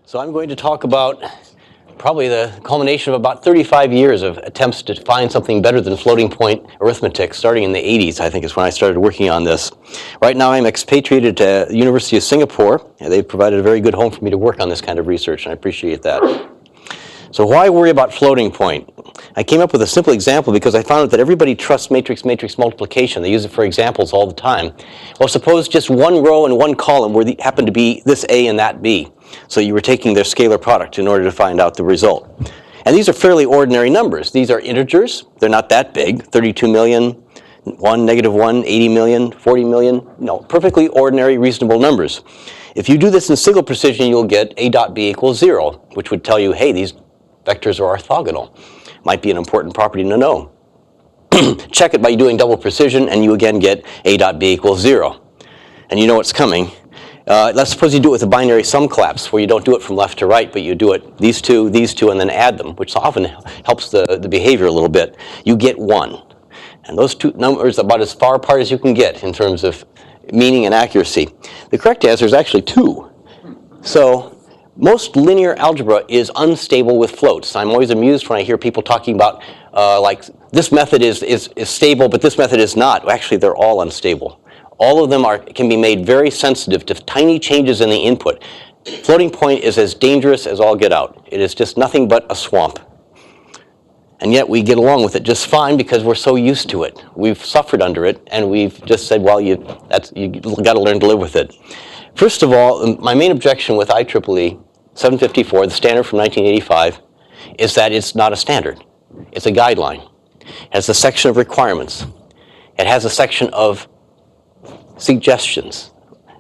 So I'm going to talk about probably the culmination of about 35 years of attempts to find something better than floating point arithmetic, starting in the 80s, I think is when I started working on this. Right now I'm expatriated to the University of Singapore, and they've provided a very good home for me to work on this kind of research, and I appreciate that. So why worry about floating point? I came up with a simple example because I found out that everybody trusts matrix multiplication. They use it for examples all the time. Well, suppose just one row and one column happened to be this A and that B. So you were taking their scalar product in order to find out the result. And these are fairly ordinary numbers. These are integers. They're not that big. 32 million, 1, negative 1, 80 million, 40 million. No, perfectly ordinary, reasonable numbers. If you do this in single precision, you'll get A dot B equals 0, which would tell you, hey, these vectors are orthogonal. Might be an important property to know. Check it by doing double precision, and you again get A dot B equals 0. And you know what's coming. Let's suppose you do it with a binary sum collapse, where you don't do it from left to right, but you do it these two, and then add them, which often helps the behavior a little bit. You get 1. And those two numbers are about as far apart as you can get in terms of meaning and accuracy. The correct answer is actually 2. So most linear algebra is unstable with floats. I'm always amused when I hear people talking about like this method is stable, but this method is not. Actually, they're all unstable. All of them can be made very sensitive to tiny changes in the input. Floating point is as dangerous as all get out. It is just nothing but a swamp. And yet we get along with it just fine because we're so used to it. We've suffered under it, and we've just said, well, you got to learn to live with it. First of all, my main objection with IEEE 754, the standard from 1985, is that it's not a standard. It's a guideline. It has a section of requirements. It has a section of suggestions,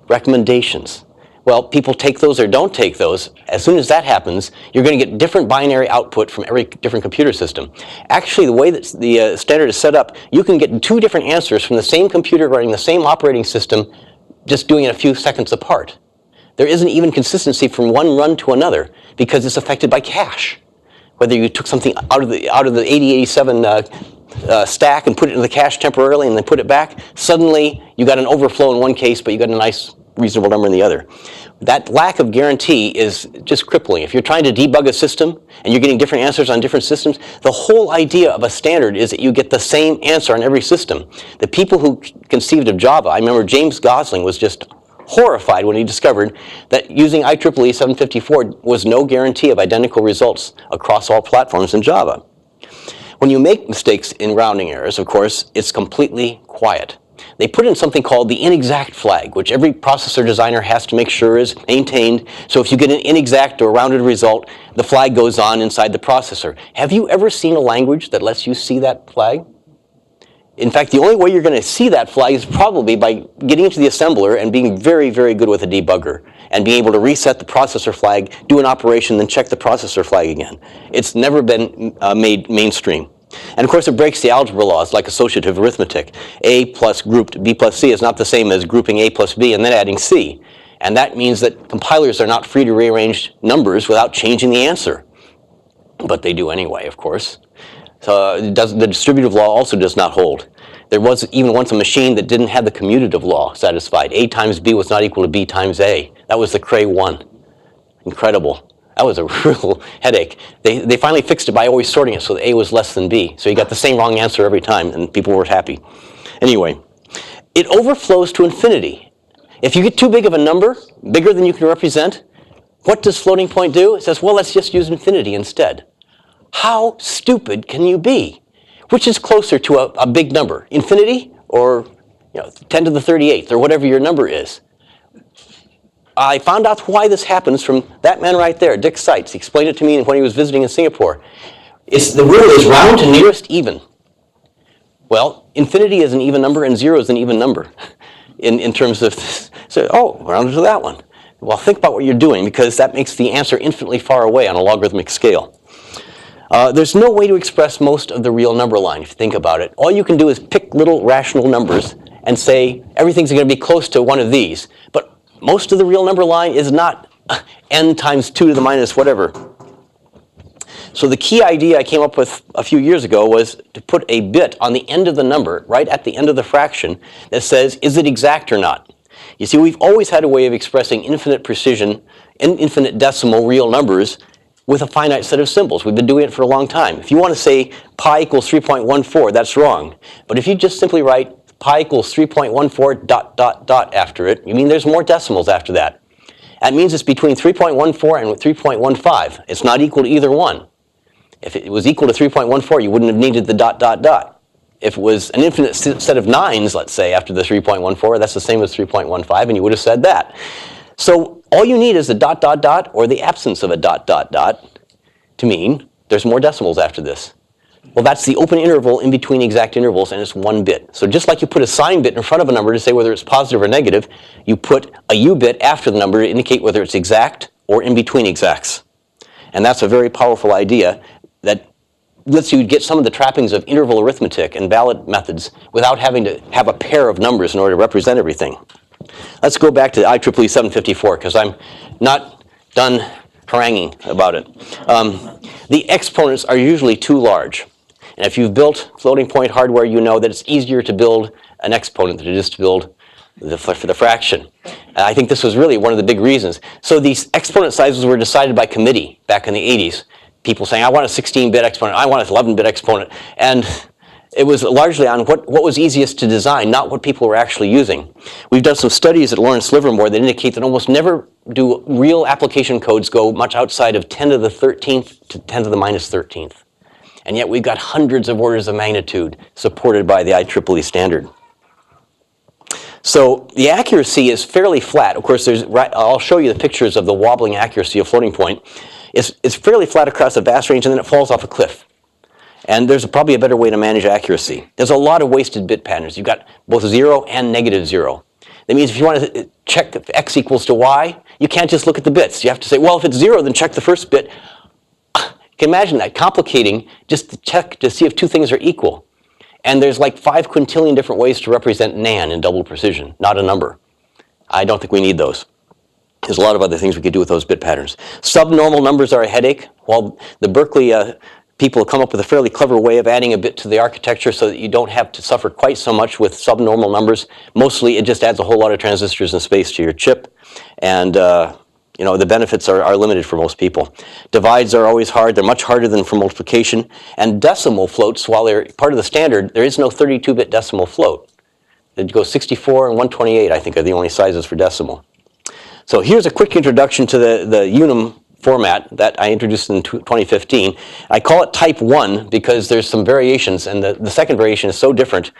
recommendations. Well, people take those or don't take those. As soon as that happens, you're going to get different binary output from every different computer system. Actually, the way that the standard is set up, you can get 2 different answers from the same computer running the same operating system, just doing it a few seconds apart. There isn't even consistency from one run to another because it's affected by cache. Whether you took something out of the 8087 stack and put it in the cache temporarily and then put it back, suddenly you got an overflow in one case, but you got a nice reasonable number in the other. That lack of guarantee is just crippling. If you're trying to debug a system and you're getting different answers on different systems, the whole idea of a standard is that you get the same answer on every system. The people who conceived of Java, I remember James Gosling was just horrified when he discovered that using IEEE 754 was no guarantee of identical results across all platforms in Java. When you make mistakes in rounding errors, of course, it's completely quiet. They put in something called the inexact flag, which every processor designer has to make sure is maintained. So if you get an inexact or rounded result, the flag goes on inside the processor. Have you ever seen a language that lets you see that flag? In fact, the only way you're going to see that flag is probably by getting into the assembler and being very, very good with a debugger and being able to reset the processor flag, do an operation, then check the processor flag again. It's never been made mainstream. And of course, it breaks the algebra laws like associative arithmetic. A plus grouped B plus C is not the same as grouping A plus B and then adding C. And that means that compilers are not free to rearrange numbers without changing the answer. But they do anyway, of course. So the distributive law also does not hold. There was even once a machine that didn't have the commutative law satisfied. A times B was not equal to B times A. That was the Cray 1. Incredible. That was a real headache. They finally fixed it by always sorting it so that A was less than B. So you got the same wrong answer every time, and people weren't happy. Anyway, it overflows to infinity. If you get too big of a number, bigger than you can represent, what does floating point do? It says, well, let's just use infinity instead. How stupid can you be? Which is closer to a big number, infinity or 10 to the 38th or whatever your number is? I found out why this happens from that man right there, Dick Seitz. He explained it to me when he was visiting in Singapore. The rule is round to nearest even. Well, infinity is an even number and 0 is an even number in terms of, rounded to that one. Well, think about what you're doing because that makes the answer infinitely far away on a logarithmic scale. There's no way to express most of the real number line if you think about it. All you can do is pick little rational numbers and say everything's going to be close to one of these. But most of the real number line is not n times 2 to the minus whatever. So the key idea I came up with a few years ago was to put a bit on the end of the number, right at the end of the fraction, that says, is it exact or not? You see, we've always had a way of expressing infinite precision infinite decimal real numbers with a finite set of symbols. We've been doing it for a long time. If you want to say pi equals 3.14, that's wrong. But if you just simply write pi equals 3.14 ... after it, you mean there's more decimals after that. That means it's between 3.14 and 3.15. It's not equal to either one. If it was equal to 3.14, you wouldn't have needed the ... If it was an infinite set of 9s, let's say, after the 3.14, that's the same as 3.15, and you would have said that. So all you need is a ... or the absence of a ... to mean there's more decimals after this. Well, that's the open interval in between exact intervals, and it's 1 bit. So just like you put a sign bit in front of a number to say whether it's positive or negative, you put a U bit after the number to indicate whether it's exact or in between exacts. And that's a very powerful idea that lets you get some of the trappings of interval arithmetic and valid methods without having to have a pair of numbers in order to represent everything. Let's go back to IEEE 754, because I'm not done haranguing about it. The exponents are usually too large. And if you've built floating point hardware, you know that it's easier to build an exponent than it is to build for the fraction. I think this was really one of the big reasons. So these exponent sizes were decided by committee back in the 80s. People saying, I want a 16-bit exponent, I want an 11-bit exponent. And it was largely on what was easiest to design, not what people were actually using. We've done some studies at Lawrence Livermore that indicate that almost never do real application codes go much outside of 10 to the 13th to 10 to the minus 13th. And yet we've got hundreds of orders of magnitude supported by the IEEE standard. So the accuracy is fairly flat. Of course, I'll show you the pictures of the wobbling accuracy of floating point. It's fairly flat across a vast range, and then it falls off a cliff. And there's probably a better way to manage accuracy. There's a lot of wasted bit patterns. You've got both 0 and -0. That means if you want to check if x equals to y, you can't just look at the bits. You have to say, well, if it's 0, then check the first bit. You can imagine that, complicating just to check to see if two things are equal. And there's like 5 quintillion different ways to represent nan in double precision, not a number. I don't think we need those. There's a lot of other things we could do with those bit patterns. Subnormal numbers are a headache. Well, the Berkeley people have come up with a fairly clever way of adding a bit to the architecture so that you don't have to suffer quite so much with subnormal numbers. Mostly, it just adds a whole lot of transistors and space to your chip. And you know, the benefits are limited for most people. Divides are always hard. They're much harder than for multiplication. And decimal floats, while they're part of the standard, there is no 32-bit decimal float. It goes 64 and 128, I think, are the only sizes for decimal. So here's a quick introduction to the Unum format that I introduced in 2015. I call it type 1 because there's some variations, and the second variation is so different.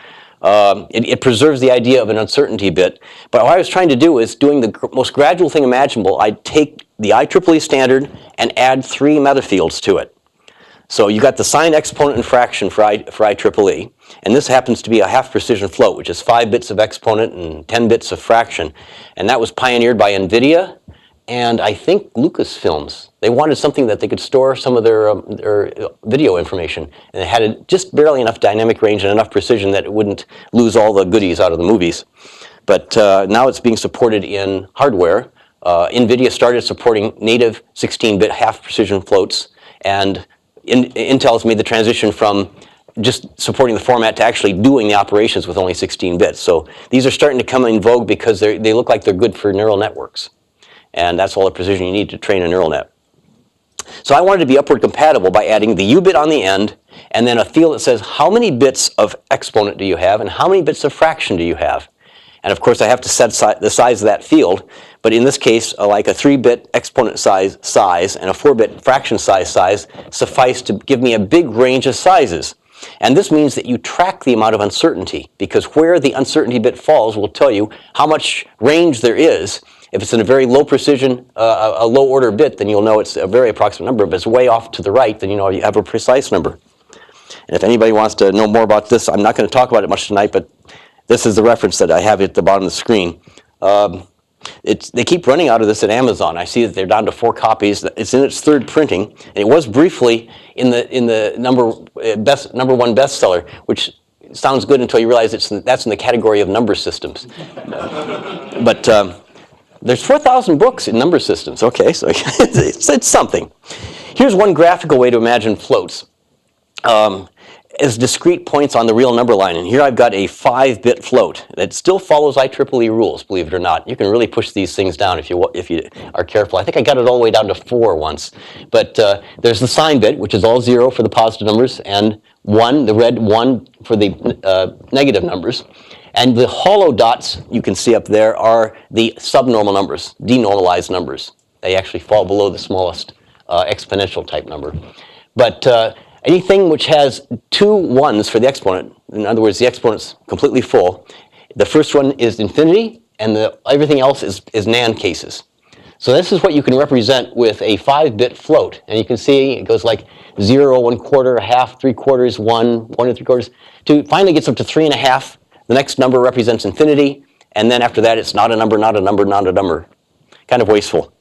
It preserves the idea of an uncertainty bit. But what I was trying to do is doing the most gradual thing imaginable. I'd take the IEEE standard and add 3 metafields to it. So you got the sign, exponent, and fraction for IEEE. And this happens to be a half precision float, which is 5 bits of exponent and 10 bits of fraction. And that was pioneered by NVIDIA and I think Lucasfilms. They wanted something that they could store some of their video information. And it had just barely enough dynamic range and enough precision that it wouldn't lose all the goodies out of the movies. But now it's being supported in hardware. NVIDIA started supporting native 16-bit half precision floats. And Intel's made the transition from just supporting the format to actually doing the operations with only 16 bits. So these are starting to come in vogue because they look like they're good for neural networks. And that's all the precision you need to train a neural net. So I wanted to be upward compatible by adding the U bit on the end and then a field that says how many bits of exponent do you have and how many bits of fraction do you have. And of course I have to set the size of that field. But in this case, like a 3-bit exponent size and a 4-bit fraction size suffice to give me a big range of sizes. And this means that you track the amount of uncertainty, because where the uncertainty bit falls will tell you how much range there is. If it's in a very low precision, a low order bit, then you'll know it's a very approximate number. If it's way off to the right, then you know you have a precise number. And if anybody wants to know more about this, I'm not going to talk about it much tonight, but this is the reference that I have at the bottom of the screen. They keep running out of this at Amazon. I see that they're down to 4 copies. It's in its 3rd printing. And it was briefly in the number 1 bestseller, which sounds good until you realize that's in the category of number systems. But there's 4,000 books in number systems. Okay, so it's something. Here's one graphical way to imagine floats. as discrete points on the real number line. And here I've got a 5-bit float that still follows IEEE rules, believe it or not. You can really push these things down if you are careful. I think I got it all the way down to 4 once. But there's the sign bit, which is all 0 for the positive numbers, and 1, the red 1 for the negative numbers. And the hollow dots you can see up there are the subnormal numbers, denormalized numbers. They actually fall below the smallest exponential type number. But anything which has 2 1s for the exponent, in other words, the exponent's completely full, the first one is infinity, and everything else is NAND cases. So this is what you can represent with a 5-bit float. And you can see it goes like 0, 1/4, 1/2, 3/4, 1, 1 3/4, to finally gets up to 3 1/2. The next number represents infinity, and then after that it's not a number, not a number, not a number. Kind of wasteful.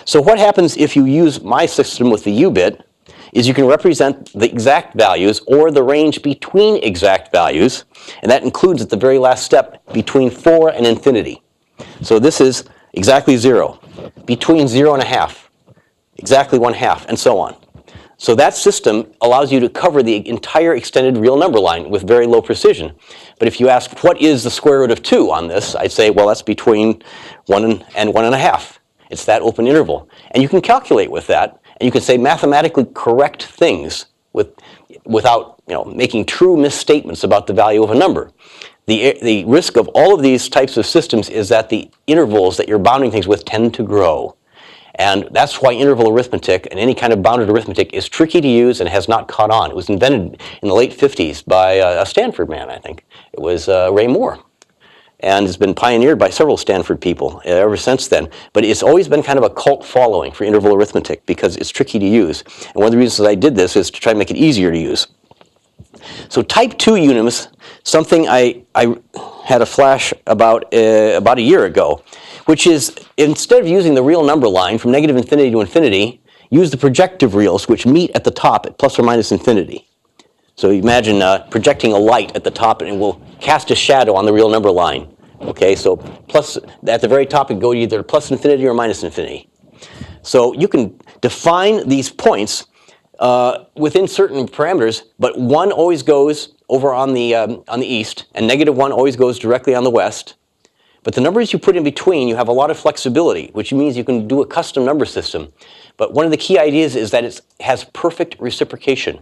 So what happens if you use my system with the U-bit is you can represent the exact values or the range between exact values, and that includes at the very last step between 4 and infinity. So this is exactly 0, between 0 and 1/2, exactly 1/2, and so on. So that system allows you to cover the entire extended real number line with very low precision. But if you ask, what is the square root of 2 on this, I'd say, well, that's between 1 and 1 1/2. It's that open interval. And you can calculate with that, and you can say mathematically correct things without making true misstatements about the value of a number. The risk of all of these types of systems is that the intervals that you're bounding things with tend to grow. And that's why interval arithmetic and any kind of bounded arithmetic is tricky to use and has not caught on. It was invented in the late 50s by a Stanford man, I think. It was Ray Moore. And has been pioneered by several Stanford people ever since then. But it's always been kind of a cult following for interval arithmetic because it's tricky to use. And one of the reasons I did this is to try to make it easier to use. So type 2 unims, something I had a flash about a year ago, which is instead of using the real number line from negative infinity to infinity, use the projective reals which meet at the top at plus or minus infinity. So imagine projecting a light at the top and it will cast a shadow on the real number line. Okay, so plus at the very top it go either plus infinity or minus infinity. So you can define these points within certain parameters, but 1 always goes over on the east, and -1 always goes directly on the west. But the numbers you put in between, you have a lot of flexibility, which means you can do a custom number system. But one of the key ideas is that it has perfect reciprocation.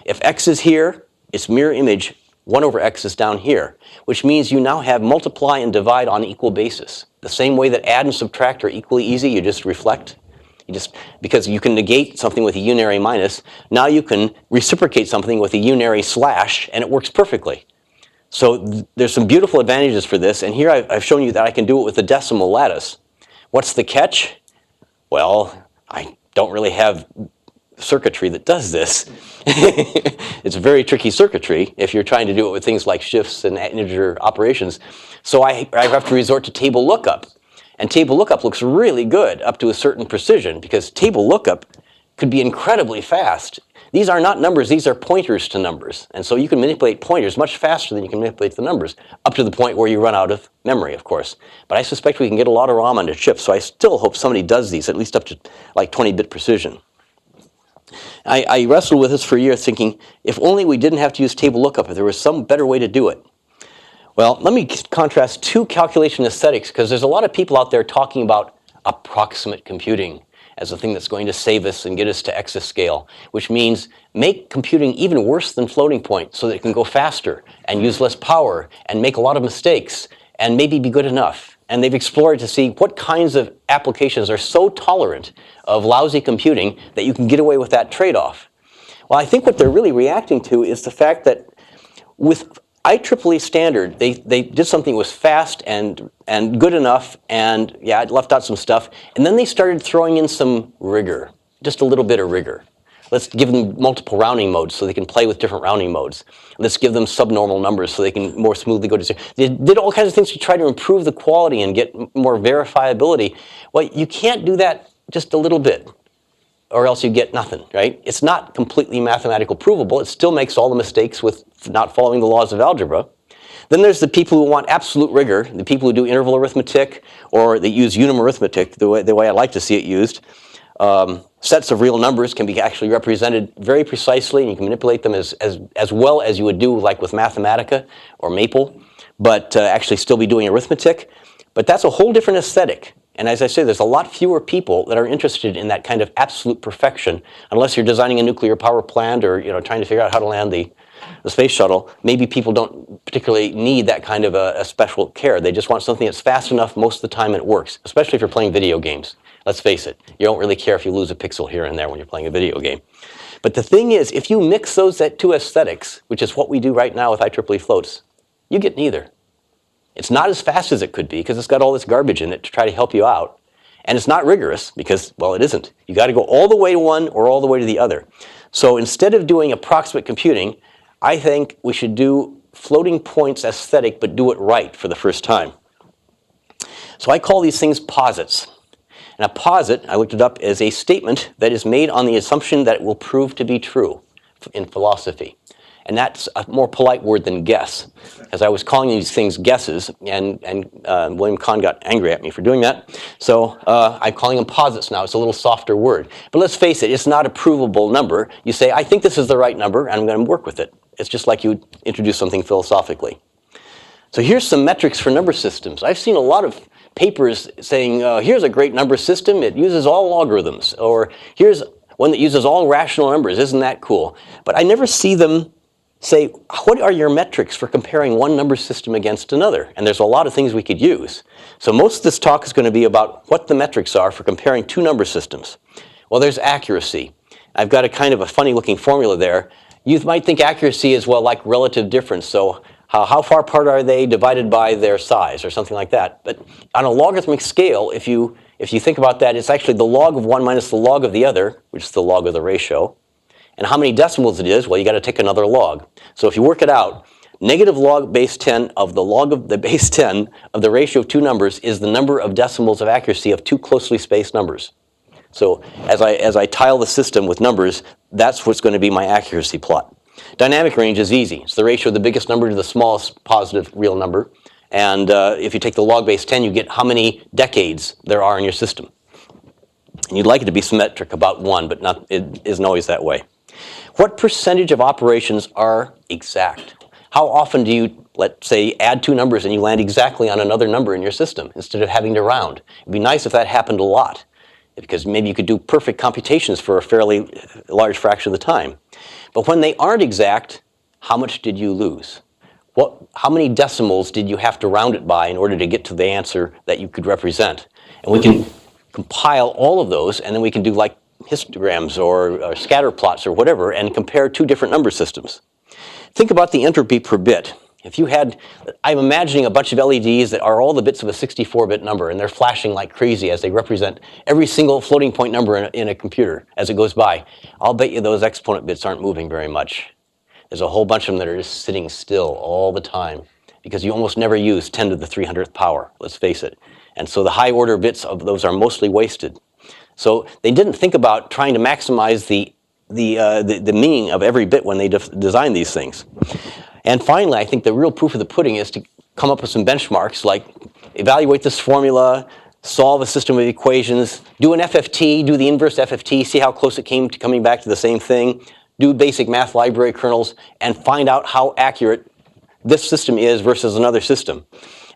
If x is here, its mirror image 1 over x is down here, which means you now have multiply and divide on equal basis. The same way that add and subtract are equally easy, you just reflect. Because you can negate something with a unary minus, now you can reciprocate something with a unary slash, and it works perfectly. So there's some beautiful advantages for this, and here I've shown you that I can do it with a decimal lattice. What's the catch? Well, I don't really have circuitry that does this. It's very tricky circuitry if you're trying to do it with things like shifts and integer operations. So I have to resort to table lookup. And table lookup looks really good up to a certain precision because table lookup could be incredibly fast. These are not numbers, these are pointers to numbers. And so you can manipulate pointers much faster than you can manipulate the numbers, up to the point where you run out of memory, of course. But I suspect we can get a lot of ROM onto chips, so I still hope somebody does these, at least up to like 20-bit precision. I wrestled with this for years thinking, if only we didn't have to use table lookup, if there was some better way to do it. Well, let me contrast 2 calculation aesthetics, because there's a lot of people out there talking about approximate computing as a thing that's going to save us and get us to exascale, which means make computing even worse than floating point so that it can go faster and use less power and make a lot of mistakes and maybe be good enough. And they've explored to see what kinds of applications are so tolerant of lousy computing that you can get away with that trade-off. Well, I think what they're really reacting to is the fact that with IEEE standard, they did something that was fast and good enough, and yeah, it left out some stuff. And then they started throwing in some rigor, just a little bit of rigor. Let's give them multiple rounding modes so they can play with different rounding modes. Let's give them subnormal numbers so they can more smoothly go to zero. They did all kinds of things to try to improve the quality and get more verifiability. Well, you can't do that just a little bit, or else you get nothing, right? It's not completely mathematical provable. It still makes all the mistakes with not following the laws of algebra. Then there's the people who want absolute rigor, the people who do interval arithmetic, or they use unum arithmetic, the way I like to see it used. Sets of real numbers can be actually represented very precisely, and you can manipulate them as well as you would do like with Mathematica or Maple, but actually still be doing arithmetic. But that's a whole different aesthetic. And as I say, there's a lot fewer people that are interested in that kind of absolute perfection, unless you're designing a nuclear power plant or trying to figure out how to land the space shuttle. Maybe people don't particularly need that kind of a special care. They just want something that's fast enough most of the time and it works, especially if you're playing video games. Let's face it, you don't really care if you lose a pixel here and there when you're playing a video game. But the thing is, if you mix those two aesthetics, which is what we do right now with IEEE floats, you get neither. It's not as fast as it could be because it's got all this garbage in it to try to help you out. And it's not rigorous because, well, it isn't. You got to go all the way to one or all the way to the other. So instead of doing approximate computing, I think we should do floating points aesthetic, but do it right for the first time. So I call these things posits. And a posit, I looked it up, is a statement that is made on the assumption that it will prove to be true in philosophy. And that's a more polite word than guess, as I was calling these things guesses, and William Kahn got angry at me for doing that. So I'm calling them posits now. It's a little softer word. But let's face it, it's not a provable number. You say, I think this is the right number, and I'm going to work with it. It's just like you would introduce something philosophically. So here's some metrics for number systems. I've seen a lot of papers saying, here's a great number system. It uses all logarithms. Or here's one that uses all rational numbers. Isn't that cool? But I never see them say, what are your metrics for comparing one number system against another? And there's a lot of things we could use. So most of this talk is going to be about what the metrics are for comparing two number systems. Well, there's accuracy. I've got a kind of a funny looking formula there. You might think accuracy is, well, like relative difference. So how far apart are they divided by their size or something like that. But on a logarithmic scale, if you think about that, it's actually the log of one minus the log of the other, which is the log of the ratio. And how many decimals it is, well, you got to take another log. So if you work it out, negative log base 10 of the log of the base 10 of the ratio of two numbers is the number of decimals of accuracy of two closely spaced numbers. So as I tile the system with numbers, that's what's going to be my accuracy plot. Dynamic range is easy. It's the ratio of the biggest number to the smallest positive real number. And if you take the log base 10, you get how many decades there are in your system. And you'd like it to be symmetric, about 1, but it isn't always that way. What percentage of operations are exact? How often do you, let's say, add two numbers and you land exactly on another number in your system instead of having to round? It'd be nice if that happened a lot, because maybe you could do perfect computations for a fairly large fraction of the time. But when they aren't exact, how much did you lose? How many decimals did you have to round it by in order to get to the answer that you could represent? And we can compile all of those, and then we can do like histograms or scatter plots or whatever, and compare two different number systems. Think about the entropy per bit. If you had, I'm imagining a bunch of LEDs that are all the bits of a 64-bit number, and they're flashing like crazy as they represent every single floating point number in a computer as it goes by. I'll bet you those exponent bits aren't moving very much. There's a whole bunch of them that are just sitting still all the time, because you almost never use 10 to the 300th power, let's face it. And so the high order bits of those are mostly wasted. So they didn't think about trying to maximize the meaning of every bit when they designed these things. And finally, I think the real proof of the pudding is to come up with some benchmarks, like evaluate this formula, solve a system of equations, do an FFT, do the inverse FFT, see how close it came to coming back to the same thing, do basic math library kernels, and find out how accurate this system is versus another system.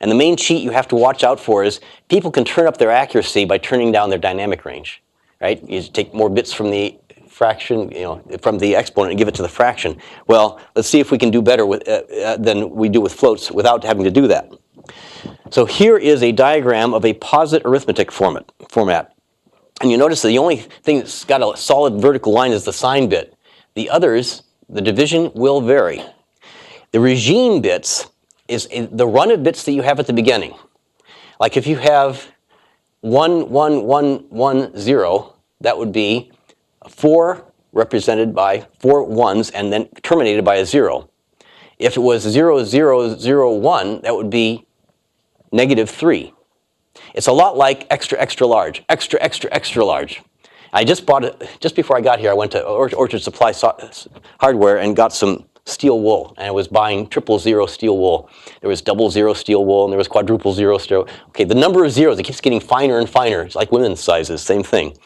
And the main cheat you have to watch out for is people can turn up their accuracy by turning down their dynamic range, right? You take more bits from the fraction, from the exponent and give it to the fraction. Well, let's see if we can do better than we do with floats without having to do that. So here is a diagram of a posit arithmetic format. And you notice that the only thing that's got a solid vertical line is the sign bit. The others, the division will vary. The regime bits is the run of bits that you have at the beginning. Like if you have 1, 1, 1, 1, 0, that would be 4 represented by 4 ones and then terminated by a 0. If it was 0, 0, 0, 1, that would be -3. It's a lot like extra, extra large, extra, extra, extra large. I just bought it, just before I got here, I went to Orchard Supply Hardware and got some steel wool, and I was buying 000 steel wool. There was 00 steel wool, and there was quadruple 0 steel. Okay, the number of zeros, it keeps getting finer and finer. It's like women's sizes, same thing.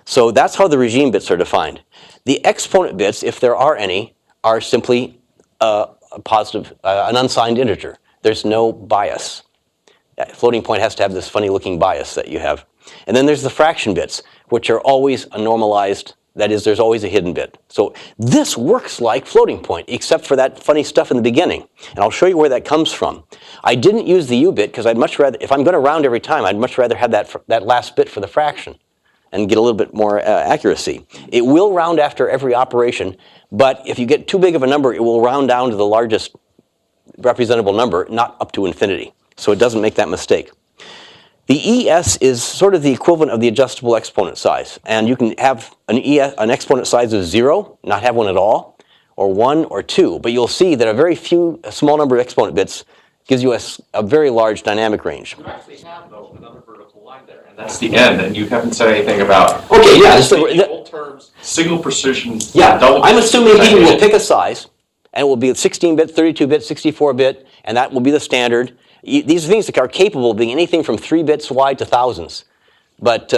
So that's how the regime bits are defined. The exponent bits, if there are any, are simply a positive, an unsigned integer. There's no bias. Floating point has to have this funny looking bias that you have. And then there's the fraction bits, which are always a normalized, that is, there's always a hidden bit. So this works like floating point, except for that funny stuff in the beginning. And I'll show you where that comes from. I didn't use the U bit because I'd much rather, if I'm going to round every time, I'd much rather have that last bit for the fraction and get a little bit more accuracy. It will round after every operation, but if you get too big of a number, it will round down to the largest representable number, not up to infinity. So it doesn't make that mistake. The ES is sort of the equivalent of the adjustable exponent size. And you can have an exponent size of 0, not have one at all, or 1 or 2. But you'll see that a small number of exponent bits gives you a very large dynamic range. You actually have, though, another vertical line there. And that's the end. And you haven't said anything about Okay, terms, signal precision. Yeah, I'm assuming he will pick a size, and it will be 16-bit, 32-bit, 64-bit, and that will be the standard. These are things that are capable of being anything from 3 bits wide to thousands. But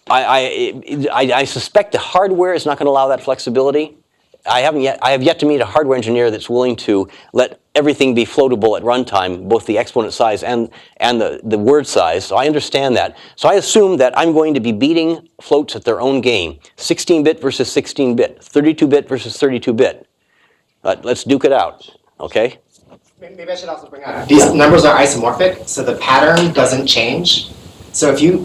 I suspect the hardware is not going to allow that flexibility. I have yet to meet a hardware engineer that's willing to let everything be floatable at runtime, both the exponent size and the word size. So I understand that. So I assume that I'm going to be beating floats at their own game. 16-bit versus 16-bit, 32-bit versus 32-bit. But let's duke it out, okay? Maybe I should also bring up, these numbers are isomorphic, so the pattern doesn't change. So if you,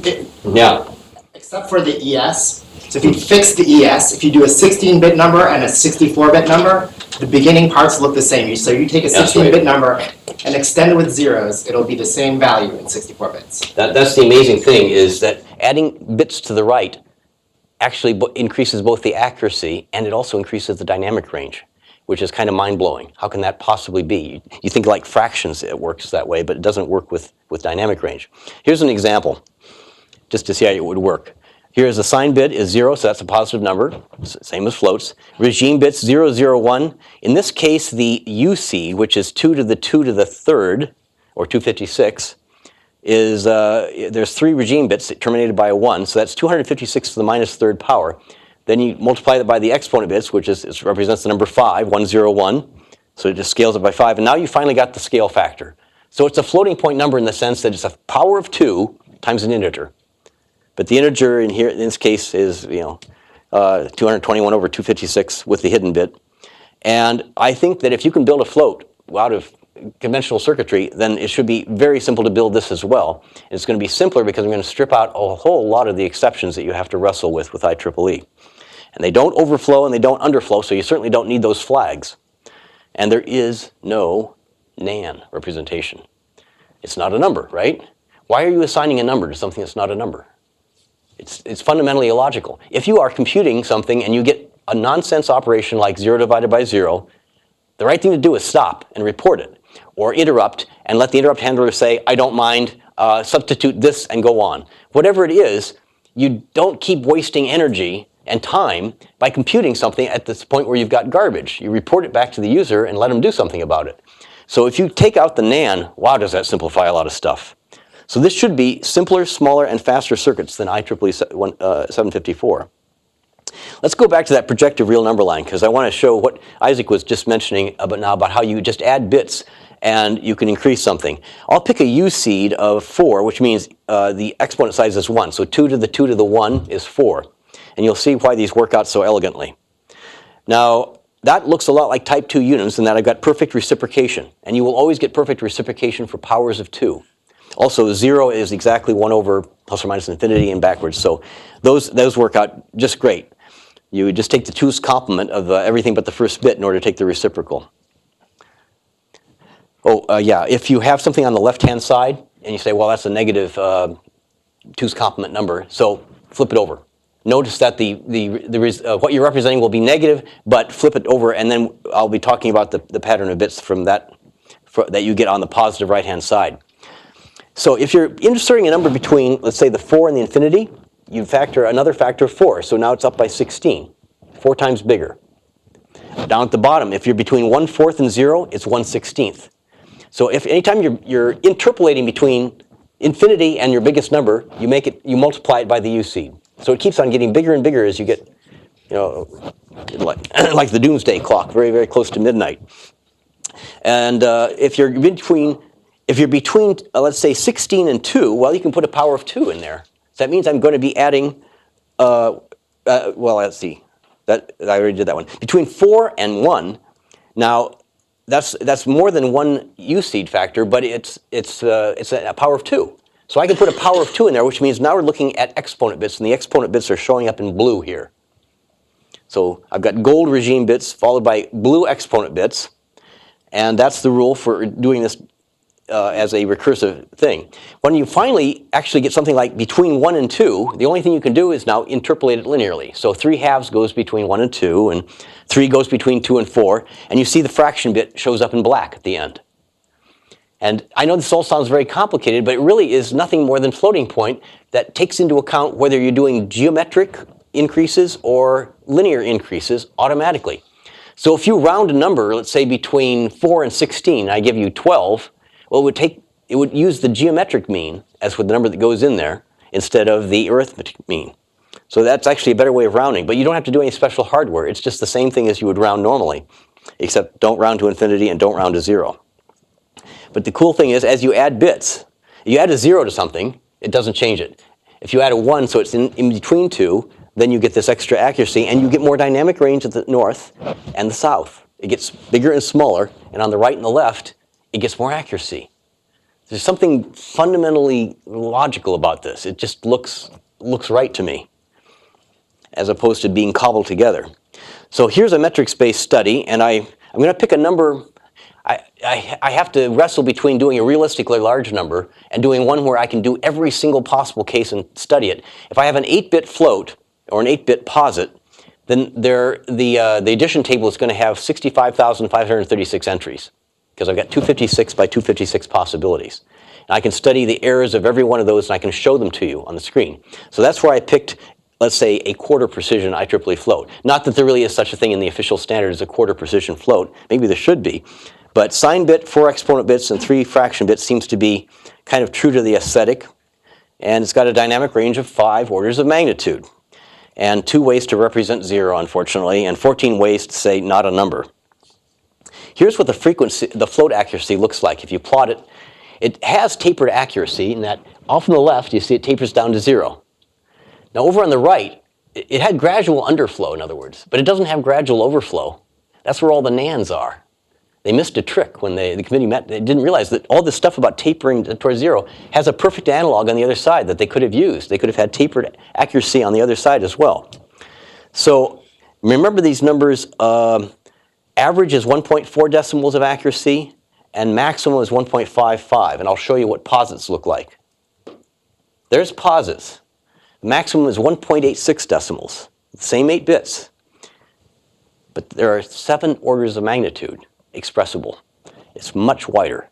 except for the ES, so if you fix the ES, if you do a 16-bit number and a 64-bit number, the beginning parts look the same. So you take a 16-bit number and extend it with zeros, it'll be the same value in 64 bits. That's the amazing thing, is that adding bits to the right actually increases both the accuracy and it also increases the dynamic range, which is kind of mind-blowing. How can that possibly be? You think like fractions, it works that way, but it doesn't work with dynamic range. Here's an example, just to see how it would work. Here's a sign bit is 0, so that's a positive number, same as floats. Regime bits 0, 0, 1. In this case, the UC, which is 2 to the 2 to the third, or 256, is, there's 3 regime bits terminated by a 1, so that's 256 to the minus third power. Then you multiply that by the exponent bits, which represents the number 5, 1, 0, 1. So it just scales it by 5. And now you finally got the scale factor. So it's a floating point number in the sense that it's a power of 2 times an integer. But the integer in this case is 221 over 256 with the hidden bit. And I think that if you can build a float out of conventional circuitry, then it should be very simple to build this as well. And it's going to be simpler because I'm going to strip out a whole lot of the exceptions that you have to wrestle with IEEE. And they don't overflow and they don't underflow, so you certainly don't need those flags. And there is no NaN representation. It's not a number, right? Why are you assigning a number to something that's not a number? It's fundamentally illogical. If you are computing something and you get a nonsense operation like 0 divided by 0, the right thing to do is stop and report it, or interrupt and let the interrupt handler say, I don't mind, substitute this and go on. Whatever it is, you don't keep wasting energy and time by computing something at this point where you've got garbage. You report it back to the user and let them do something about it. So if you take out the NaN, wow, does that simplify a lot of stuff. So this should be simpler, smaller, and faster circuits than IEEE 754. Let's go back to that projective real number line, because I want to show what Isaac was just mentioning about how you just add bits and you can increase something. I'll pick a U seed of 4, which means the exponent size is 1. So 2 to the 2 to the 1 is 4. And you'll see why these work out so elegantly. Now, that looks a lot like type 2 units in that I've got perfect reciprocation. And you will always get perfect reciprocation for powers of 2. Also, 0 is exactly 1 over plus or minus infinity and backwards. So those work out just great. You just take the 2's complement of everything but the first bit in order to take the reciprocal. If you have something on the left-hand side and you say, well, that's a negative 2's complement number, so flip it over. Notice that what you're representing will be negative, but flip it over, and then I'll be talking about the pattern of bits from that you get on the positive right-hand side. So if you're inserting a number between, let's say, the 4 and the infinity, you factor another factor of 4. So now it's up by 16, 4 times bigger. Down at the bottom, if you're between 1/4 and 0, it's 1/16. So if anytime you're interpolating between infinity and your biggest number, you multiply it by the U seed. So it keeps on getting bigger and bigger as you get, like the doomsday clock, very, very close to midnight. And if you're between, let's say 16 and 2, well, you can put a power of 2 in there. So that means I'm going to be adding, well, let's see. I already did that one. Between 4 and 1, now that's more than one U-seed factor, but it's a power of 2. So I can put a power of 2 in there, which means now we're looking at exponent bits, and the exponent bits are showing up in blue here. So I've got gold regime bits followed by blue exponent bits, and that's the rule for doing this as a recursive thing. When you finally actually get something like between 1 and 2, the only thing you can do is now interpolate it linearly. So 3/2 goes between 1 and 2, and 3 goes between 2 and 4, and you see the fraction bit shows up in black at the end. And I know this all sounds very complicated, but it really is nothing more than floating point that takes into account whether you're doing geometric increases or linear increases automatically. So if you round a number, let's say between 4 and 16, I give you 12, well, it would use the geometric mean as with the number that goes in there instead of the arithmetic mean. So that's actually a better way of rounding, but you don't have to do any special hardware. It's just the same thing as you would round normally, except don't round to infinity and don't round to 0. But the cool thing is, as you add bits, you add a 0 to something, it doesn't change it. If you add a 1, so it's in between 2, then you get this extra accuracy, and you get more dynamic range at the north and the south. It gets bigger and smaller, and on the right and the left, it gets more accuracy. There's something fundamentally logical about this. It just looks right to me, as opposed to being cobbled together. So here's a metrics-based study, and I'm going to pick a number. I have to wrestle between doing a realistically large number and doing one where I can do every single possible case and study it. If I have an 8-bit float or an 8-bit posit, then the addition table is going to have 65,536 entries, because I've got 256 by 256 possibilities. And I can study the errors of every one of those, and I can show them to you on the screen. So that's where I picked, let's say, a quarter precision IEEE float. Not that there really is such a thing in the official standard as a quarter precision float. Maybe there should be. But sign bit, 4 exponent bits, and 3 fraction bits seems to be kind of true to the aesthetic. And it's got a dynamic range of 5 orders of magnitude. And 2 ways to represent 0, unfortunately, and 14 ways to say not a number. Here's what the float accuracy looks like if you plot it. It has tapered accuracy in that off on the left, you see it tapers down to 0. Now over on the right, it had gradual underflow, in other words, but it doesn't have gradual overflow. That's where all the nans are. They missed a trick when the committee met. They didn't realize that all this stuff about tapering towards 0 has a perfect analog on the other side that they could have used. They could have had tapered accuracy on the other side as well. So remember these numbers. Average is 1.4 decimals of accuracy, and maximum is 1.55. And I'll show you what posits look like. There's posits. Maximum is 1.86 decimals, same 8 bits. But there are 7 orders of magnitude expressible. It's much wider.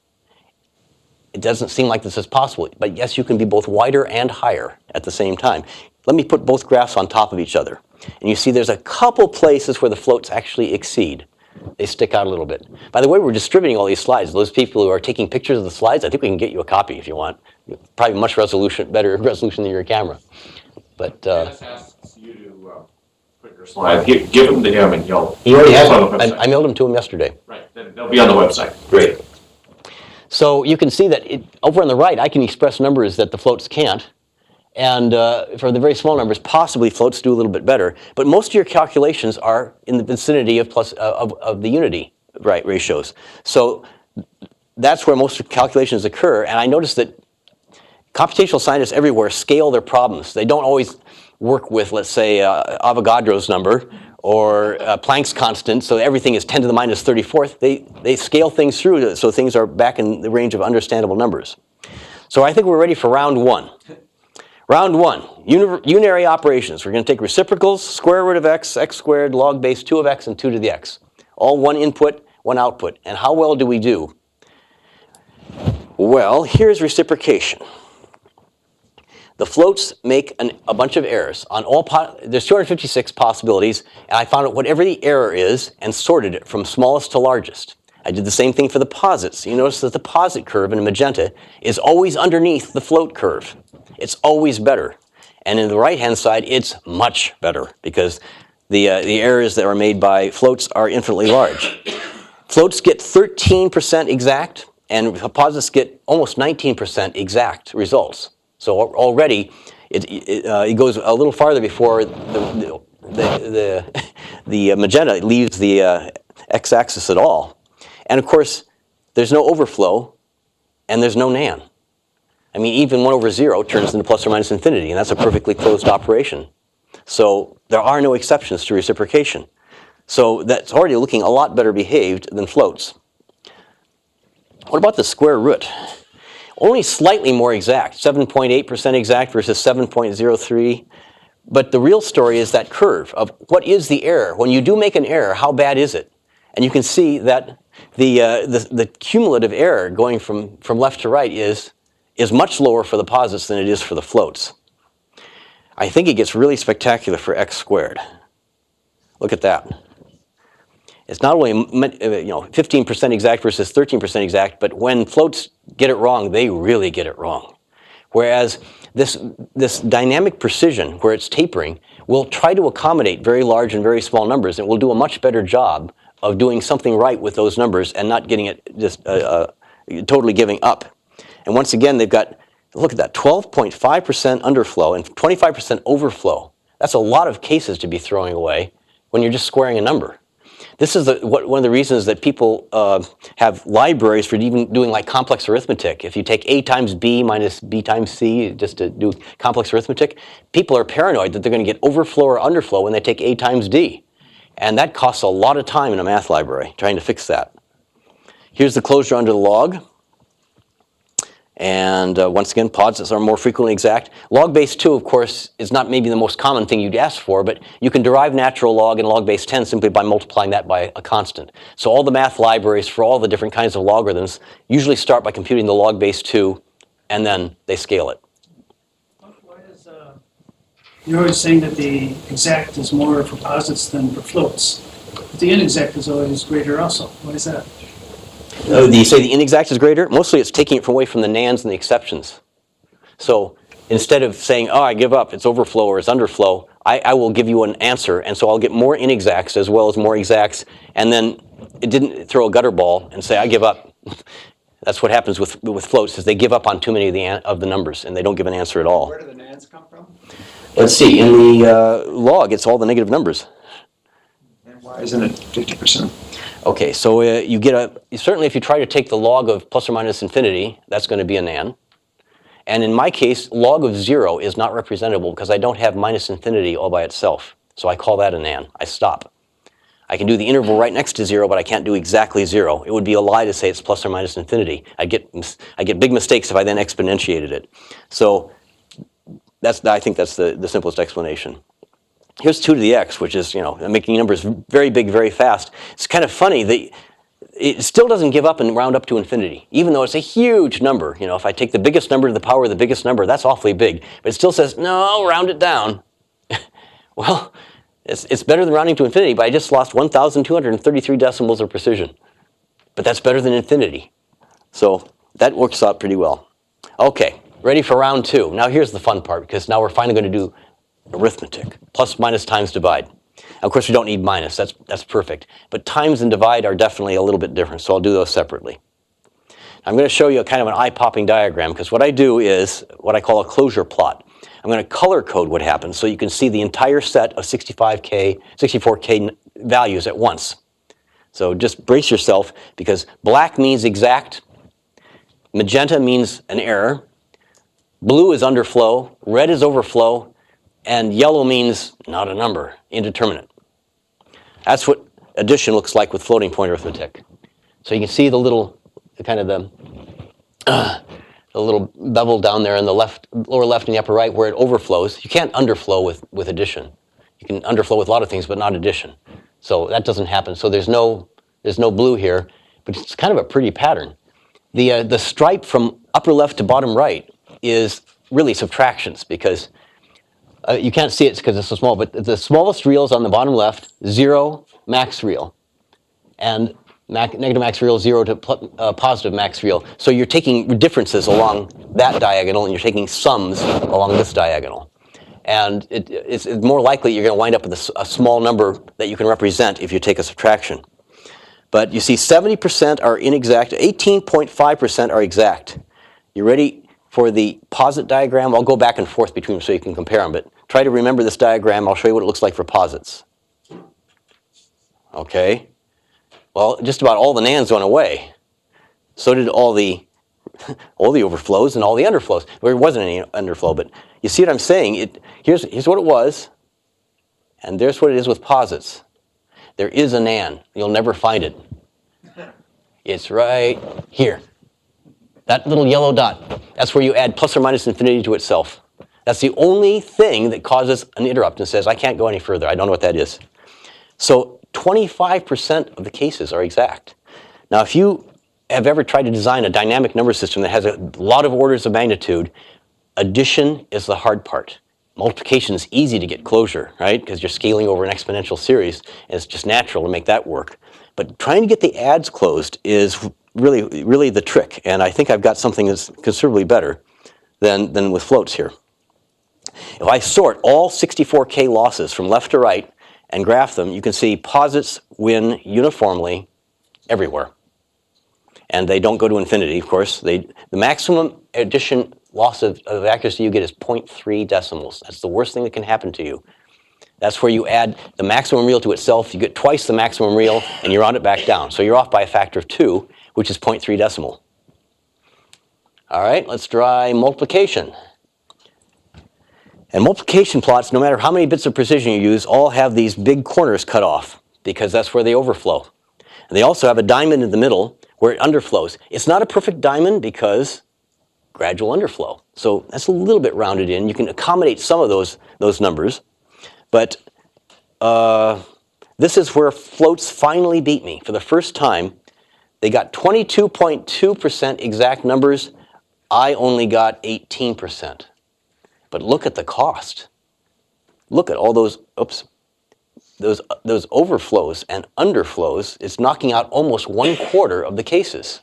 It doesn't seem like this is possible, but yes, you can be both wider and higher at the same time. Let me put both graphs on top of each other. And you see there's a couple places where the floats actually exceed. They stick out a little bit. By the way, we're distributing all these slides. Those people who are taking pictures of the slides, I think we can get you a copy if you want. Probably much better resolution than your camera. But Dennis asks you to put your slides. Give them to him, and he'll. He already has them. I mailed them to him yesterday. Right. Then they'll be on the website. Great. So you can see that over on the right, I can express numbers that the floats can't. And for the very small numbers, possibly floats do a little bit better. But most of your calculations are in the vicinity of the unity ratios. So that's where most calculations occur. And I noticed that computational scientists everywhere scale their problems. They don't always work with, let's say, Avogadro's number or Planck's constant, so everything is 10 to the minus 34th. They scale things through so things are back in the range of understandable numbers. So I think we're ready for round 1. Round 1, unary operations. We're going to take reciprocals, square root of x, x squared, log base 2 of x, and 2 to the x. All one input, one output. And how well do we do? Well, here's reciprocation. The floats make a bunch of errors. There's 256 possibilities, and I found out whatever the error is and sorted it from smallest to largest. I did the same thing for the posits. You notice that the posit curve in magenta is always underneath the float curve. It's always better. And in the right-hand side, it's much better because the errors that are made by floats are infinitely large. Floats get 13% exact, and posits get almost 19% exact results. So already, it goes a little farther before the magenta leaves the x-axis at all. And of course, there's no overflow, and there's no nan. I mean, even 1 over 0 turns into plus or minus infinity, and that's a perfectly closed operation. So there are no exceptions to reciprocation. So that's already looking a lot better behaved than floats. What about the square root? Only slightly more exact, 7.8% exact versus 7.03. But the real story is that curve of what is the error. When you do make an error, how bad is it? And you can see that the cumulative error going from left to right is much lower for the posits than it is for the floats. I think it gets really spectacular for x squared. Look at that. It's not only 15% exact versus 13% exact, but when floats get it wrong, they really get it wrong. Whereas this dynamic precision, where it's tapering, will try to accommodate very large and very small numbers, and will do a much better job of doing something right with those numbers and not getting it just totally giving up. And once again, they've got, look at that, 12.5% underflow and 25% overflow. That's a lot of cases to be throwing away when you're just squaring a number. This is one of the reasons that people have libraries for even doing like complex arithmetic. If you take a times b minus b times c just to do complex arithmetic, people are paranoid that they're going to get overflow or underflow when they take a times d. And that costs a lot of time in a math library trying to fix that. Here's the closure under the log. And once again, posits are more frequently exact. Log base 2, of course, is not maybe the most common thing you'd ask for, but you can derive natural log and log base 10 simply by multiplying that by a constant. So all the math libraries for all the different kinds of logarithms usually start by computing the log base 2, and then they scale it. Why is, you're always saying that the exact is more for posits than for floats, but the inexact is always greater also. Why is that? You say the inexact is greater? Mostly it's taking it away from the nans and the exceptions. So instead of saying, oh, I give up, it's overflow or it's underflow, I will give you an answer, and so I'll get more inexacts as well as more exacts, and then it didn't throw a gutter ball and say, I give up. That's what happens with floats, is they give up on too many of the numbers, and they don't give an answer at all. Where do the nans come from? Let's see, in the log, it's all the negative numbers. And why isn't it 50%? Okay, so you get certainly if you try to take the log of plus or minus infinity, that's going to be a nan. And in my case, log of 0 is not representable because I don't have minus infinity all by itself. So I call that a nan. I stop. I can do the interval right next to 0, but I can't do exactly 0. It would be a lie to say it's plus or minus infinity. I get big mistakes if I then exponentiated it. So I think that's the simplest explanation. Here's 2 to the x, which is, making numbers very big, very fast. It's kind of funny that it still doesn't give up and round up to infinity, even though it's a huge number. If I take the biggest number to the power of the biggest number, that's awfully big. But it still says, no, round it down. Well, it's better than rounding to infinity, but I just lost 1,233 decimals of precision. But that's better than infinity. So that works out pretty well. Okay, ready for round 2. Now here's the fun part, because now we're finally going to do arithmetic, plus, minus, times, divide. Of course, we don't need minus, that's perfect. But times and divide are definitely a little bit different, so I'll do those separately. I'm going to show you kind of an eye-popping diagram, because what I do is what I call a closure plot. I'm going to color code what happens so you can see the entire set of 64K values at once. So just brace yourself, because black means exact, magenta means an error, blue is underflow, red is overflow, and yellow means not a number, indeterminate. That's what addition looks like with floating point arithmetic. So you can see the little, the little bevel down there in the lower left and the upper right where it overflows. You can't underflow with addition. You can underflow with a lot of things, but not addition. So that doesn't happen. So there's no blue here, but it's kind of a pretty pattern. The stripe from upper left to bottom right is really subtractions, because you can't see it because it's so small, but the smallest real is on the bottom left, 0, max real. And negative max real, 0 to positive max real. So you're taking differences along that diagonal, and you're taking sums along this diagonal. And it's more likely you're going to wind up with a small number that you can represent if you take a subtraction. But you see 70% are inexact, 18.5% are exact. You ready for the posit diagram? I'll go back and forth between them so you can compare them, but try to remember this diagram. I'll show you what it looks like for posits. Okay. Well, just about all the nans went away. So did all the overflows and all the underflows. There wasn't any underflow, but you see what I'm saying? Here's what it was, and there's what it is with posits. There is a nan. You'll never find it. It's right here. That little yellow dot. That's where you add plus or minus infinity to itself. That's the only thing that causes an interrupt and says, I can't go any further. I don't know what that is. So 25% of the cases are exact. Now, if you have ever tried to design a dynamic number system that has a lot of orders of magnitude, addition is the hard part. Multiplication is easy to get closure, right? Because you're scaling over an exponential series, and it's just natural to make that work. But trying to get the adds closed is really the trick. And I think I've got something that's considerably better than with floats here. If I sort all 64K losses from left to right and graph them, you can see posits win uniformly everywhere. And they don't go to infinity, of course. The maximum addition loss of accuracy you get is 0.3 decimals. That's the worst thing that can happen to you. That's where you add the maximum real to itself. You get twice the maximum real, and you round it back down. So you're off by a factor of 2, which is 0.3 decimal. All right, let's try multiplication. And multiplication plots, no matter how many bits of precision you use, all have these big corners cut off, because that's where they overflow. And they also have a diamond in the middle where it underflows. It's not a perfect diamond because gradual underflow. So that's a little bit rounded in. You can accommodate some of those numbers. But this is where floats finally beat me. For the first time, they got 22.2% exact numbers. I only got 18%. But look at the cost. Look at all those overflows and underflows. It's knocking out almost 1/4 of the cases.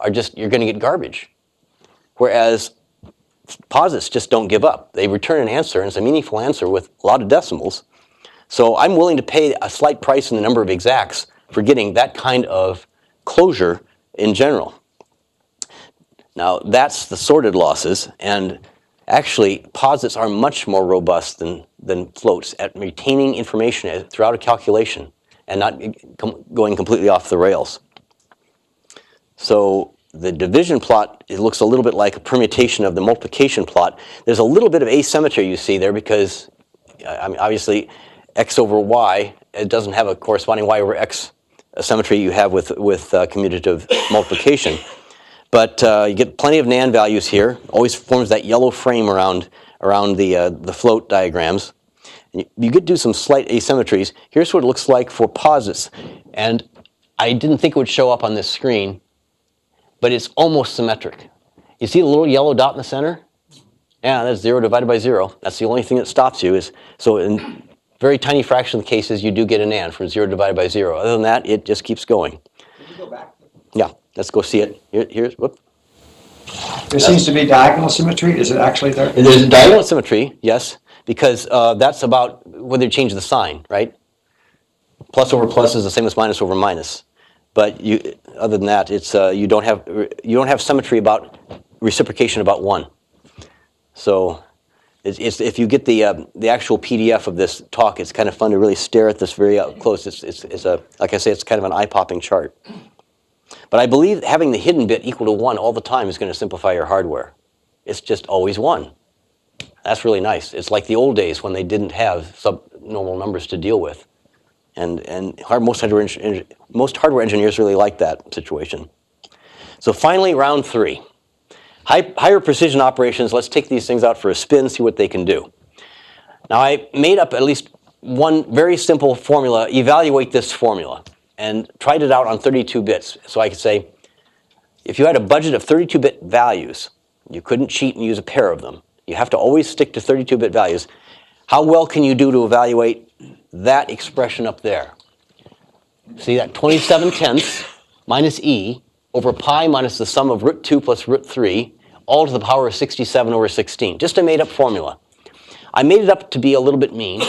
You're going to get garbage. Whereas posits just don't give up. They return an answer, and it's a meaningful answer with a lot of decimals. So I'm willing to pay a slight price in the number of exacts for getting that kind of closure in general. Now, that's the sorted losses, and actually, posits are much more robust than floats at retaining information throughout a calculation and not going completely off the rails. So the division plot, it looks a little bit like a permutation of the multiplication plot. There's a little bit of asymmetry you see there because, I mean, obviously, x over y, it doesn't have a corresponding y over x symmetry you have with commutative multiplication. But you get plenty of nan values here. Always forms that yellow frame around the float diagrams. And you get to do some slight asymmetries. Here's what it looks like for posits. And I didn't think it would show up on this screen, but it's almost symmetric. You see the little yellow dot in the center? Yeah, that's 0 divided by 0. That's the only thing that stops you. So in very tiny fraction of the cases, you do get a nan from 0 divided by 0. Other than that, it just keeps going. Can you go back? Yeah, let's go see it. Whoop. There seems to be diagonal symmetry. Is it actually there? There's a diagonal symmetry, yes, because that's about whether you change the sign, right? Plus over plus is the same as minus over minus. But other than that, it's you don't have symmetry about reciprocation about 1. So it's if you get the actual PDF of this talk, it's kind of fun to really stare at this very up close. It's like I say, it's kind of an eye-popping chart. But I believe having the hidden bit equal to 1 all the time is going to simplify your hardware. It's just always 1. That's really nice. It's like the old days when they didn't have subnormal numbers to deal with. And most hardware engineers really like that situation. So finally, round 3. Higher precision operations. Let's take these things out for a spin, see what they can do. Now, I made up at least one very simple formula. Evaluate this formula. And tried it out on 32 bits. So I could say, if you had a budget of 32-bit values, you couldn't cheat and use a pair of them. You have to always stick to 32-bit values. How well can you do to evaluate that expression up there? See that 27/10 minus e over pi minus the sum of √2 plus √3, all to the power of 67 over 16. Just a made-up formula. I made it up to be a little bit mean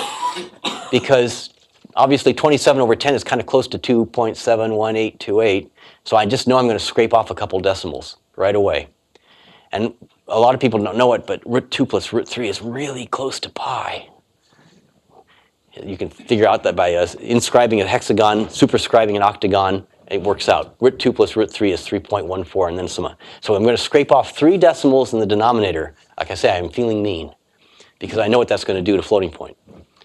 because obviously 27 over 10 is kind of close to 2.71828. So I just know I'm going to scrape off a couple decimals right away. And a lot of people don't know it, but root 2 plus root 3 is really close to pi. You can figure out that by inscribing a hexagon, superscribing an octagon, it works out. Root 2 plus root 3 is 3.14 and then some. So I'm going to scrape off 3 decimals in the denominator. Like I say, I'm feeling mean because I know what that's going to do to floating point.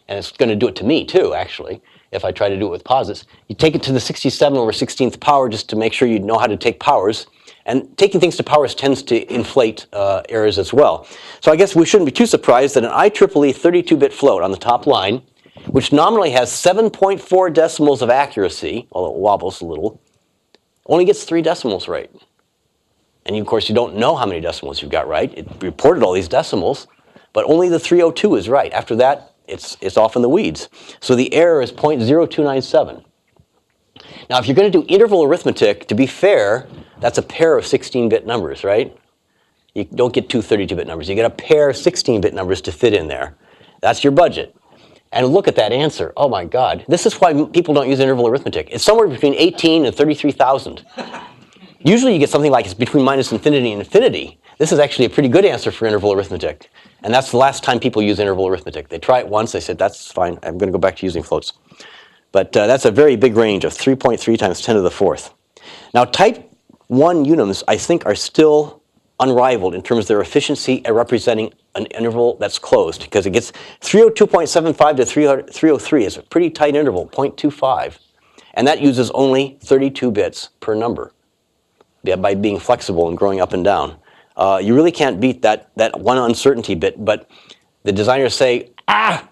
And it's going to do it to me too, actually, if I try to do it with posits. You take it to the 67 over 16th power just to make sure you know how to take powers. And taking things to powers tends to inflate errors as well. So I guess we shouldn't be too surprised that an IEEE 32-bit float on the top line, which nominally has 7.4 decimals of accuracy, although it wobbles a little, only gets 3 decimals right. And of course, you don't know how many decimals you've got right. It reported all these decimals, but only the 302 is right. After that, it's off in the weeds. So the error is 0.0297. Now, if you're going to do interval arithmetic, to be fair, that's a pair of 16-bit numbers, right? You don't get two 32-bit numbers. You get a pair of 16-bit numbers to fit in there. That's your budget. And look at that answer. Oh, my God. This is why people don't use interval arithmetic. It's somewhere between 18 and 33,000. Usually you get something like it's between minus infinity and infinity. This is actually a pretty good answer for interval arithmetic. And that's the last time people use interval arithmetic. They try it once. They said, that's fine. I'm going to go back to using floats. But that's a very big range of 3.3 times 10 to the 4th. Now, type 1 unims, I think, are still unrivaled in terms of their efficiency at representing an interval that's closed, because it gets 302.75 to 303 is a pretty tight interval, 0.25. And that uses only 32 bits per number by being flexible and growing up and down. You really can't beat that one uncertainty bit, but the designers say,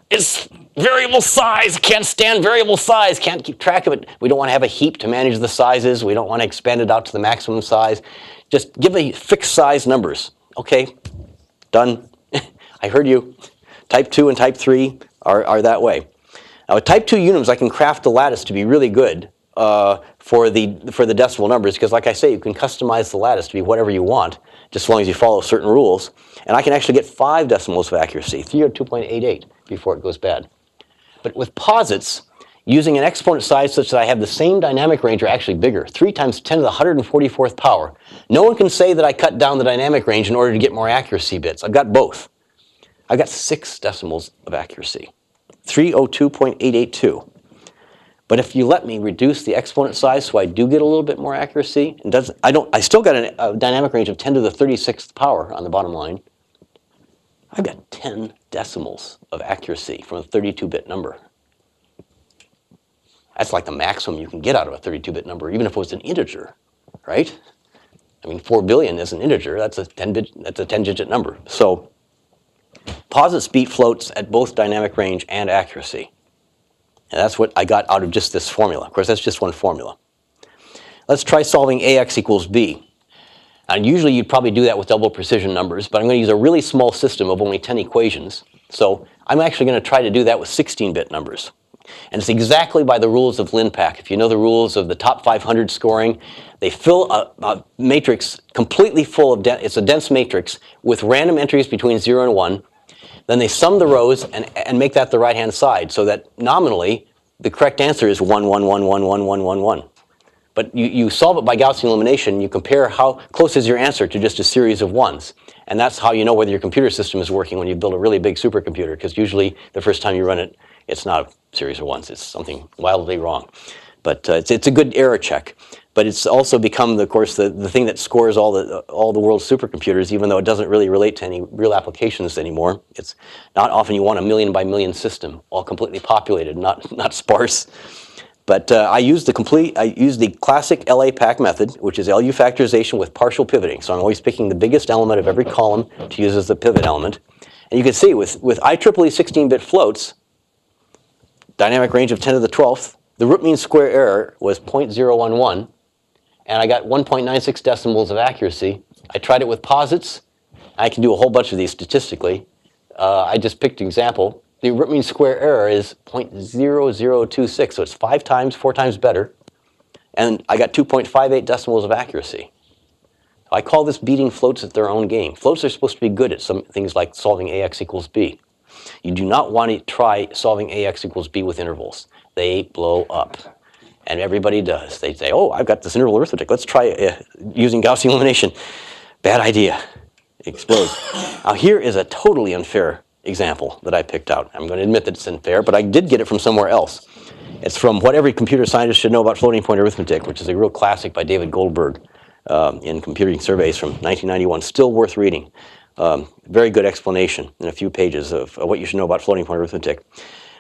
it's variable size, can't stand variable size, can't keep track of it. We don't want to have a heap to manage the sizes. We don't want to expand it out to the maximum size. Just give a fixed size numbers. Okay, done. I heard you. Type 2 and type 3 are that way. Now with type 2 unims, I can craft the lattice to be really good for the decimal numbers, because like I say, you can customize the lattice to be whatever you want, just as long as you follow certain rules. And I can actually get 5 decimals of accuracy, 302.88, before it goes bad. But with posits, using an exponent size such that I have the same dynamic range, or actually bigger, 3 times 10 to the 144th power, no one can say that I cut down the dynamic range in order to get more accuracy bits. I've got both. I've got 6 decimals of accuracy, 302.882. But if you let me reduce the exponent size so I do get a little bit more accuracy, I still got a dynamic range of 10 to the 36th power on the bottom line. I've got 10 decimals of accuracy from a 32-bit number. That's like the maximum you can get out of a 32-bit number, even if it was an integer, right? I mean, 4 billion is an integer. That's a 10-digit number. So posits beat floats at both dynamic range and accuracy. And that's what I got out of just this formula. Of course, that's just one formula. Let's try solving ax equals b. And usually you'd probably do that with double precision numbers, but I'm going to use a really small system of only 10 equations. So I'm actually going to try to do that with 16-bit numbers. And it's exactly by the rules of LINPACK. If you know the rules of the top 500 scoring, they fill a matrix completely full of, it's a dense matrix with random entries between 0 and 1. Then they sum the rows and make that the right-hand side, so that nominally the correct answer is 1, 1, 1, 1, 1, 1, 1, 1. But you solve it by Gaussian elimination. You compare how close is your answer to just a series of ones. And that's how you know whether your computer system is working when you build a really big supercomputer, because usually the first time you run it, it's not a series of ones. It's something wildly wrong. But it's a good error check. But it's also become, of course, the thing that scores all the world's supercomputers, even though it doesn't really relate to any real applications anymore. It's not often you want a million by million system, all completely populated, not sparse. But I use the classic LAPACK method, which is LU factorization with partial pivoting. So I'm always picking the biggest element of every column to use as the pivot element. And you can see with IEEE 16-bit floats, dynamic range of 10 to the 12th, the root mean square error was 0.011. And I got 1.96 decimals of accuracy. I tried it with posits. I can do a whole bunch of these statistically. I just picked an example. The root mean square error is 0.0026, so it's 4 times better. And I got 2.58 decimals of accuracy. I call this beating floats at their own game. Floats are supposed to be good at some things like solving ax equals b. You do not want to try solving ax equals b with intervals. They blow up. And everybody does. They say, oh, I've got this interval arithmetic. Let's try using Gaussian elimination. Bad idea. It explodes. Now here is a totally unfair example that I picked out. I'm going to admit that it's unfair, but I did get it from somewhere else. It's from What Every Computer Scientist Should Know About Floating Point Arithmetic, which is a real classic by David Goldberg in Computing Surveys from 1991. Still worth reading. Very good explanation in a few pages of what you should know about floating point arithmetic.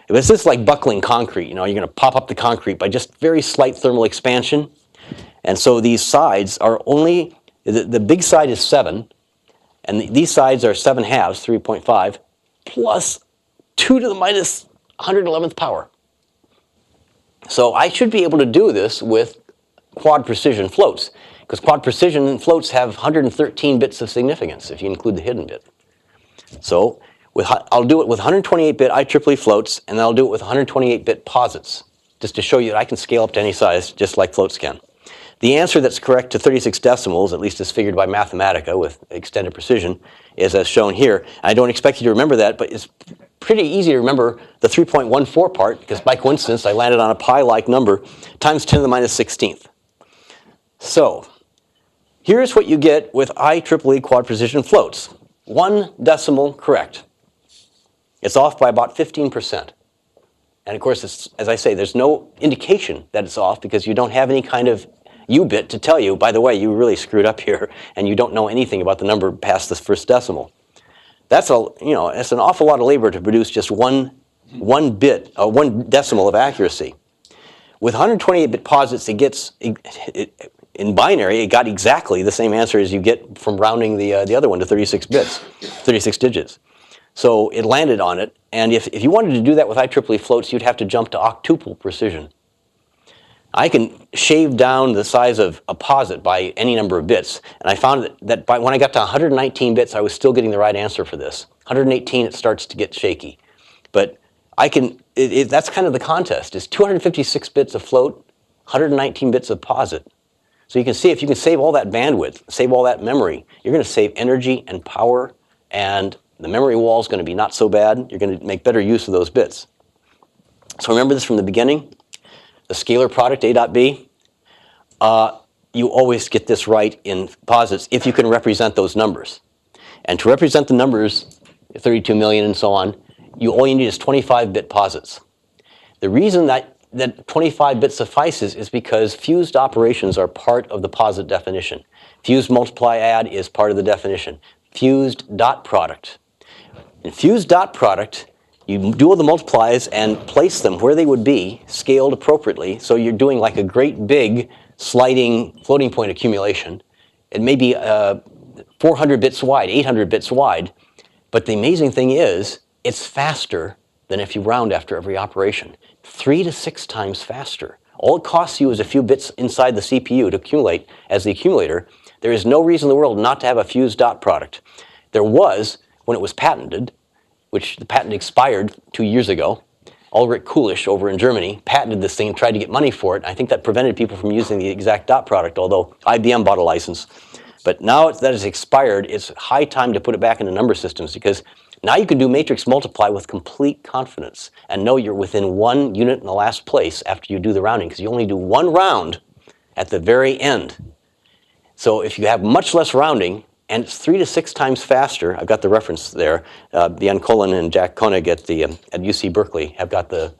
It's just like buckling concrete. You know, you're going to pop up the concrete by just very slight thermal expansion. And so these sides are only, the big side is 7, and these sides are 7 halves, 3.5, plus 2 to the minus 111th power. So I should be able to do this with quad precision floats, because quad precision floats have 113 bits of significance if you include the hidden bit. So I'll do it with 128-bit IEEE floats, and then I'll do it with 128-bit posits, just to show you that I can scale up to any size just like floats can. The answer that's correct to 36 decimals, at least as figured by Mathematica with extended precision, is as shown here. I don't expect you to remember that, but it's pretty easy to remember the 3.14 part, because by coincidence I landed on a pi-like number, times 10 to the minus 16th. So here's what you get with IEEE quad precision floats. 1 decimal correct. It's off by about 15%. And of course, as I say, there's no indication that it's off because you don't have any kind of U-bit to tell you, by the way, you really screwed up here and you don't know anything about the number past this first decimal. That's it's an awful lot of labor to produce just one decimal of accuracy. With 128-bit posits, in binary, it got exactly the same answer as you get from rounding the other one to 36 bits, 36 digits. So it landed on it, and if you wanted to do that with IEEE floats, you'd have to jump to octuple precision. I can shave down the size of a posit by any number of bits, and I found that when I got to 119 bits, I was still getting the right answer for this. 118, it starts to get shaky. But that's kind of the contest. It's 256 bits of float, 119 bits of posit. So you can see if you can save all that bandwidth, save all that memory, you're going to save energy and power, and the memory wall is going to be not so bad. You're going to make better use of those bits. So remember this from the beginning. The scalar product, A dot B, you always get this right in posits if you can represent those numbers. And to represent the numbers, 32 million and so on, all you need is 25-bit posits. The reason that 25 bits suffices is because fused operations are part of the posit definition. Fused multiply add is part of the definition. Fused dot product. In fused dot product, you do all the multiplies and place them where they would be, scaled appropriately. So you're doing like a great big sliding floating point accumulation. It may be 400 bits wide, 800 bits wide. But the amazing thing is, it's faster than if you round after every operation. 3 to 6 times faster. All it costs you is a few bits inside the CPU to accumulate as the accumulator. There is no reason in the world not to have a fused dot product. There was when it was patented, which the patent expired 2 years ago. Ulrich Kulisch over in Germany patented this thing and tried to get money for it. I think that prevented people from using the exact dot product, although IBM bought a license. But now that it's expired, it's high time to put it back into number systems, because now you can do matrix multiply with complete confidence and know you're within 1 unit in the last place after you do the rounding, because you only do 1 round at the very end. So if you have much less rounding, and it's 3 to 6 times faster, I've got the reference there. Jan Cullen and Jack Koenig at UC Berkeley have got the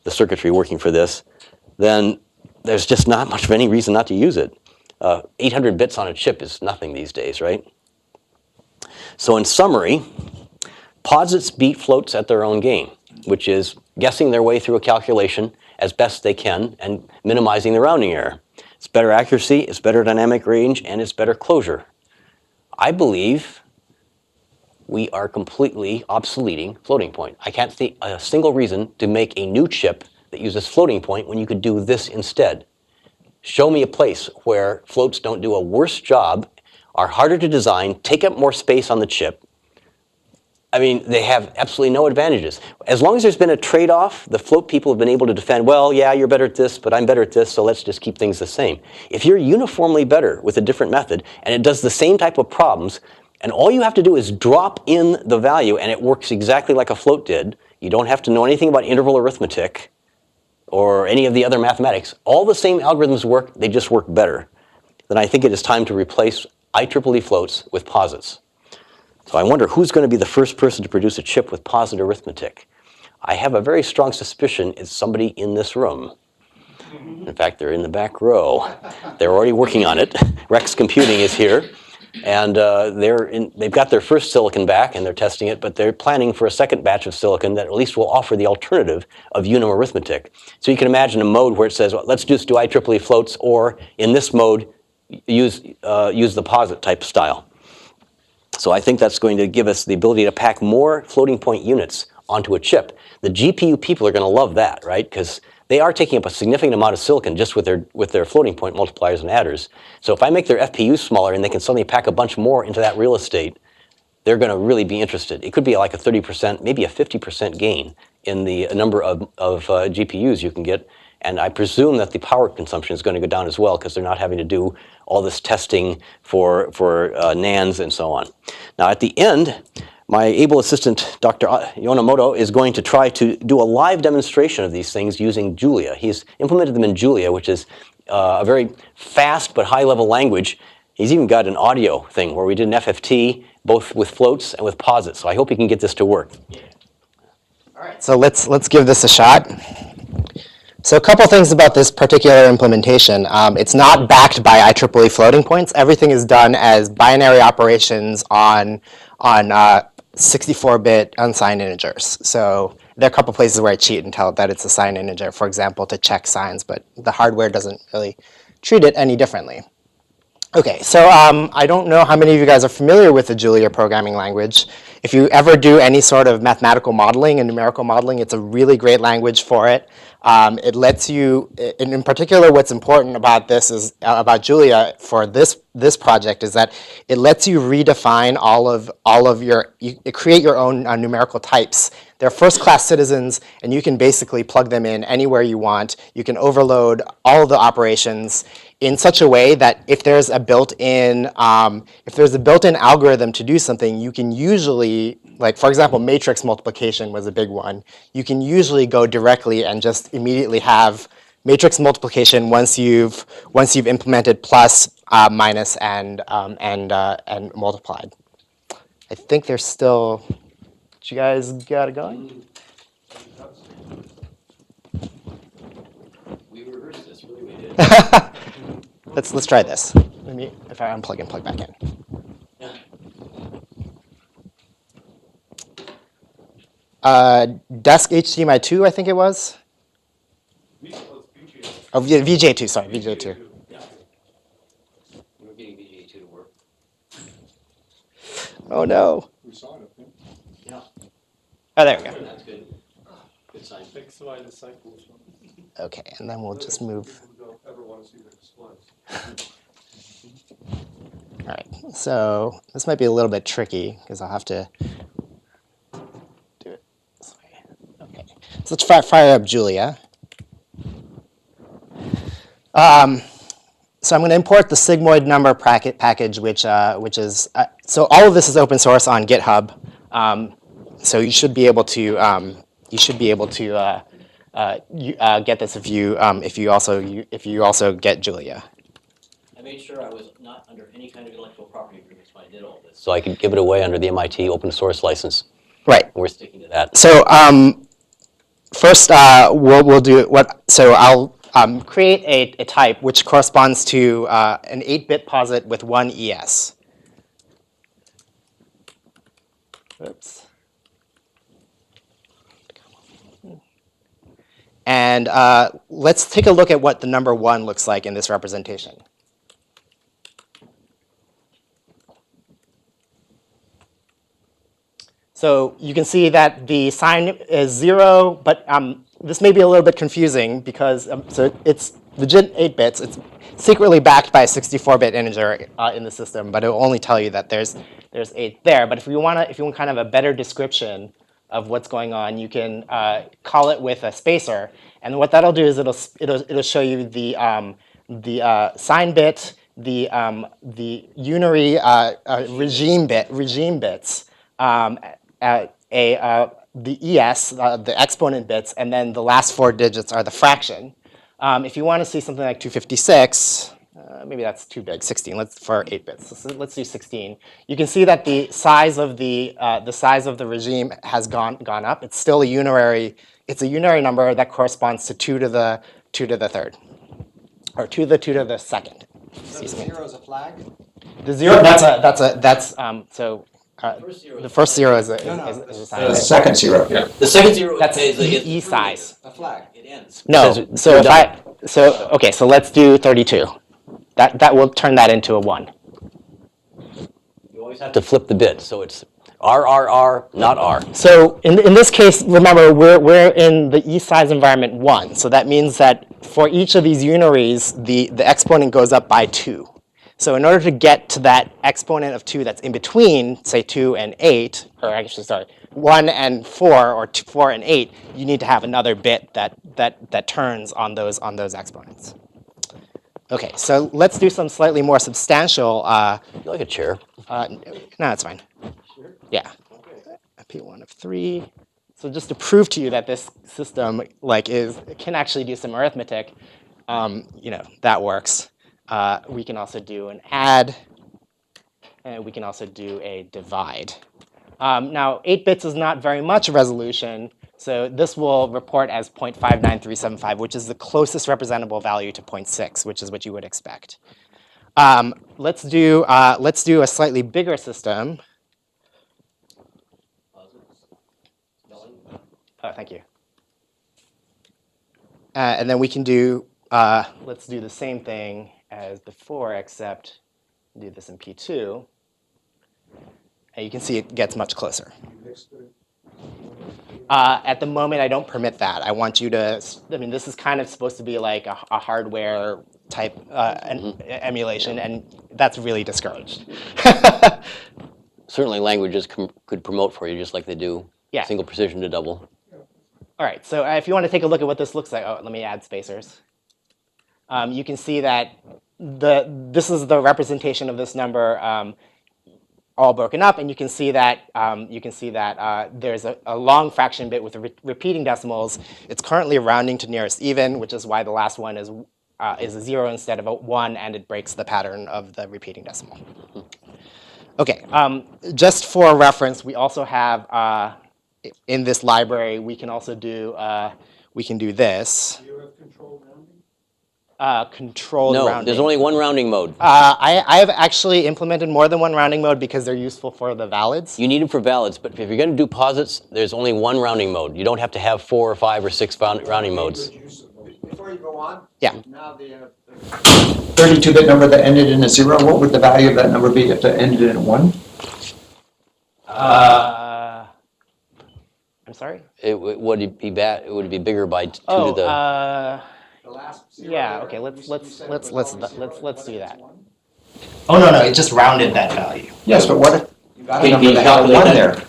circuitry working for this. Then there's just not much of any reason not to use it. 800 bits on a chip is nothing these days, right? So in summary, posits beat floats at their own game, which is guessing their way through a calculation as best they can and minimizing the rounding error. It's better accuracy, it's better dynamic range, and it's better closure. I believe we are completely obsoleting floating point. I can't see a single reason to make a new chip that uses floating point when you could do this instead. Show me a place where floats don't do a worse job, are harder to design, take up more space on the chip. I mean, they have absolutely no advantages. As long as there's been a trade-off, the float people have been able to defend, well, yeah, you're better at this, but I'm better at this, so let's just keep things the same. If you're uniformly better with a different method, and it does the same type of problems, And all you have to do is drop in the value, and it works exactly like a float did. You don't have to know anything about interval arithmetic or any of the other mathematics. All the same algorithms work, they just work better. Then I think it is time to replace IEEE floats with posits. So I wonder who's going to be the first person to produce a chip with posit arithmetic. I have a very strong suspicion it's somebody in this room. In fact, they're in the back row. They're already working on it. Rex Computing is here. And they've got their first silicon back, and they're testing it, but they're planning for a second batch of silicon that at least will offer the alternative of unum arithmetic. So you can imagine a mode where it says, well, let's just do IEEE floats, or in this mode, use the posit type style. So I think that's going to give us the ability to pack more floating point units onto a chip. The GPU people are going to love that, right? Because they are taking up a significant amount of silicon just with their floating point multipliers and adders. So if I make their FPUs smaller and they can suddenly pack a bunch more into that real estate, they're going to really be interested. It could be like a 30%, maybe a 50% gain in the number of GPUs you can get. And I presume that the power consumption is going to go down as well because they're not having to do all this testing for NANDs and so on. Now at the end, my able assistant, Dr. Yonemoto, is going to try to do a live demonstration of these things using Julia. He's implemented them in Julia, which is a very fast but high-level language. He's even got an audio thing where we did an FFT, both with floats and with posits. So I hope he can get this to work. All right, so let's give this a shot. So a couple things about this particular implementation. It's not backed by IEEE floating points. Everything is done as binary operations on 64-bit unsigned integers. So there are a couple places where I cheat and tell it that it's a signed integer, for example, to check signs, but the hardware doesn't really treat it any differently. Okay, so I don't know how many of you guys are familiar with the Julia programming language. If you ever do any sort of mathematical modeling and numerical modeling, it's a really great language for it. It lets you, and in particular, what's important about this is about Julia for this project is that it lets you redefine all of your, you create your own numerical types. They're first-class citizens, and you can basically plug them in anywhere you want. You can overload all of the operations in such a way that if there's a built-in algorithm to do something, you can usually, like for example, matrix multiplication was a big one. You can usually go directly and just immediately have matrix multiplication once you've implemented plus, minus, and multiplied. I think there's still. Did you guys got it going? We rehearsed this, really we did. Let's try this. Let me, if I unplug and plug back in. Desk HDMI 2, I think it was. Oh, VJ2, sorry, VJ2. Yeah. We're getting VJ2 to work. Oh no. We saw it, I think. Yeah. Oh, there we go. That's good. Good sign. Thanks to the cycles. Okay, and then we'll just move. People don't ever want to see the displays. All right, so this might be a little bit tricky because I'll have to do it this way. Okay, so let's fire up Julia. So I'm going to import the sigmoid number package, which is so all of this is open source on GitHub. So you should be able to get this if you also get Julia. I made sure I was not under any kind of intellectual property agreements when I did all this, so I could give it away under the MIT open source license. Right. And we're sticking to that. So first, we'll do what. So I'll create a type which corresponds to an 8-bit posit with one ES. Oops. And let's take a look at what the number 1 looks like in this representation. So you can see that the sign is 0, but this may be a little bit confusing because so it's legit 8 bits. It's secretly backed by a 64-bit integer in the system, but it will only tell you that there's 8 there. But if you want kind of a better description of what's going on, you can call it with a spacer, and what that'll do is it'll show you the sign bit the unary regime bits, the ES, the exponent bits, and then the last 4 digits are the fraction. If you want to see something like 256, maybe that's too big, 16. For 8 bits. So let's do 16. You can see that the size of the regime has gone up. It's still a unary. It's a unary number that corresponds to 2 to the 3rd, or 2 to the 2 to the 2nd. Excuse me. 0 is a flag? The 0. The first 0 is a sign. The second 0. Yeah. The second 0 That's is E size. A flag. It ends. No. So okay. So let's do 32. That will turn that into a 1. You always have to flip the bit, so it's R, not R. So in this case, remember, we're in the E size environment 1. So that means that for each of these unaries, the exponent goes up by 2. So in order to get to that exponent of 2 that's in between, say 2 and 8, or actually, sorry, 1 and 4, or 4 and 8, you need to have another bit that turns on those exponents. Okay, so let's do some slightly more substantial. You like a chair? No, it's fine. Yeah. P1 of 3. So just to prove to you that this system can actually do some arithmetic, that works. We can also do an add, and we can also do a divide. Now, 8 bits is not very much resolution, so this will report as 0.59375, which is the closest representable value to 0.6, which is what you would expect. Let's do a slightly bigger system. Oh, thank you. And then we can do, let's do the same thing as before, except do this in P2. And you can see it gets much closer. At the moment, I don't permit that. I want you to, this is kind of supposed to be like a hardware type emulation, and that's really discouraged. Certainly languages could promote for you just like they do. Yeah. Single precision to double. All right, so if you want to take a look at what this looks like, let me add spacers. You can see that this is the representation of this number all broken up, and you can see that there's a long fraction bit with repeating decimals. It's currently rounding to nearest even, which is why the last one is a 0 instead of a 1, and it breaks the pattern of the repeating decimal. Okay, just for reference, we also have in this library we can also do this. Do you have controlled rounding? Controlled rounding. No, there's only one rounding mode. I have actually implemented more than one rounding mode because they're useful for the valids. You need them for valids, but if you're going to do posits, there's only one rounding mode. You don't have to have 4 or 5 or 6 rounding modes. Before you go on, Yeah. now the 32-bit number that ended in a 0, what would the value of that number be if it ended in a 1? I'm sorry? It would be bad. It would be bigger by 2 to the. The last 0 yeah. there, Okay. Let's do that. One? Oh no, it just rounded that value. Yes, but what if you got a Can number you that had a 1 calculate there?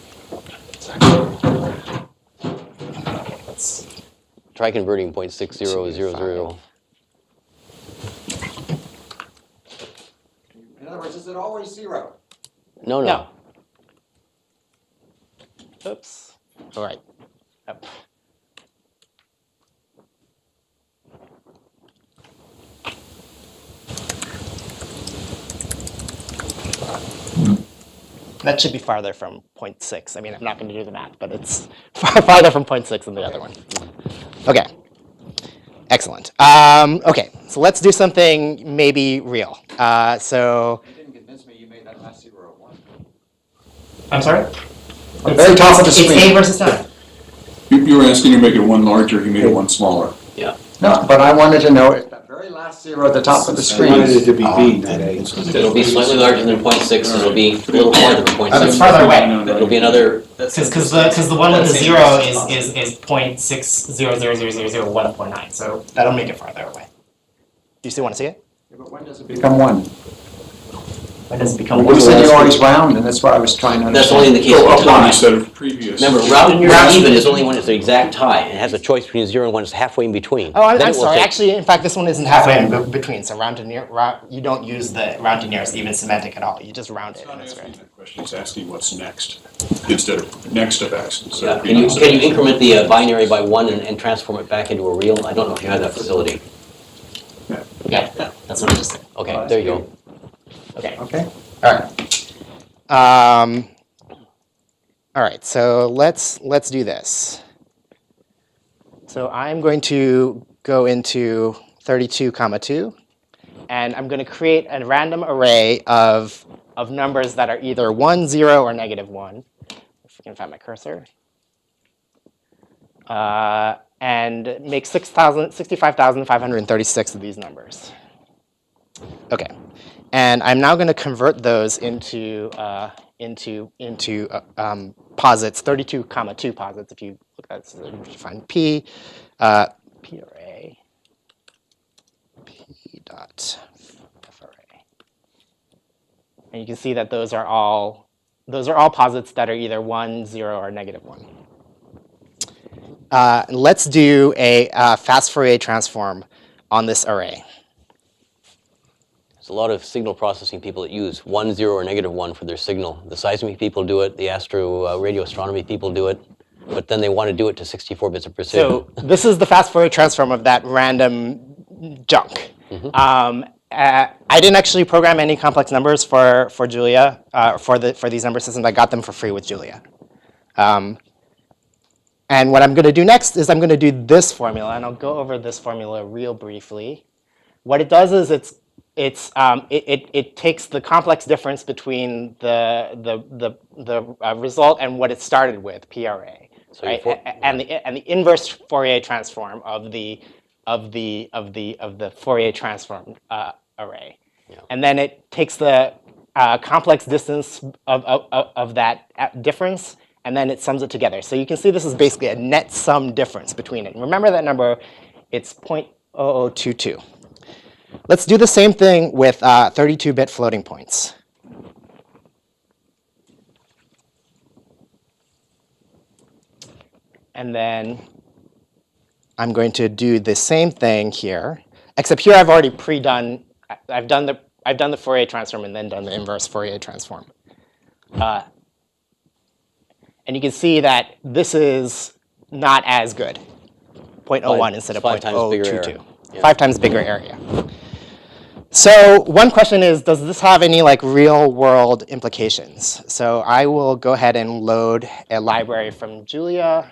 Try converting 0.6000. In other words, is it always 0? No. Oops. All right. Up. That should be farther from 0.6. I'm not going to do the math, but it's farther from 0.6 than the other one. Okay. Excellent. Okay, so let's do something maybe real. You didn't convince me you made that last 0 a 1. I'm sorry? On the very top of the screen. It's 8 versus 9. You were asking to make it 1 larger, you made it 1 smaller. Yeah. No, but I wanted to know if that very last 0 at the top of the screen. I wanted it to be B, not A. It'll be slightly larger than 0.6. It'll be a little farther than 0.6. It's farther away. It'll be another. Because the one with the 0 is 0.600000149. So that'll make it farther away. Do you still want to see it? Yeah, but when does it become 1? When does it become You one? said you always round, and that's why I was trying to That's understand. only in the case Go of a up one tie. instead of previous. Remember, round even is only when it's an exact tie. It has a choice between 0 and 1. It's halfway in between. Oh, Then I'm it will sorry. take- Actually, in fact, this one isn't halfway in between. So round to near, you don't use the round to nearest even semantic at all. You just round it. It's not And it's asking right. that question, it's asking what's next, instead of next of X. Instead Yeah. of Can you previous of X. increment the binary by 1 and transform it back into a real? I don't know if you have that facility. Yeah, that's what I just said. Okay, there you go. Okay. Okay. All right. All right. So let's do this. So I'm going to go into 32, 2, and I'm going to create a random array of numbers that are either 1, 0, or -1. If I can find my cursor. And make 65,536 of these numbers. Okay. And I'm now going to convert those into posits, 32, 2 posits. If you look at this, you find P array, P dot F array. And you can see that those are all posits that are either 1, 0, or -1. Let's do a fast Fourier transform on this array. There's a lot of signal processing people that use 1, 0, or -1 for their signal. The seismic people do it. The radio astronomy people do it. But then they want to do it to 64 bits of precision. So this is the fast Fourier transform of that random junk. I didn't actually program any complex numbers for Julia, for these number systems. I got them for free with Julia. And what I'm going to do next is I'm going to do this formula, and I'll go over this formula real briefly. What it does is it takes the complex difference between the result and what it started with, PRA, So right? And the inverse Fourier transform of the Fourier transform array, and then it takes the complex distance of that difference, and then it sums it together. So you can see this is basically a net sum difference between it. And remember that number, it's 0.0022. Let's do the same thing with 32-bit floating points. And then I'm going to do the same thing here, except here I've already pre-done. I've done the Fourier transform and then done the inverse Fourier transform. And you can see that this is not as good. 0.01 instead of 0.022. 5 times bigger area. So one question is, does this have any real world implications? So I will go ahead and load a library from Julia.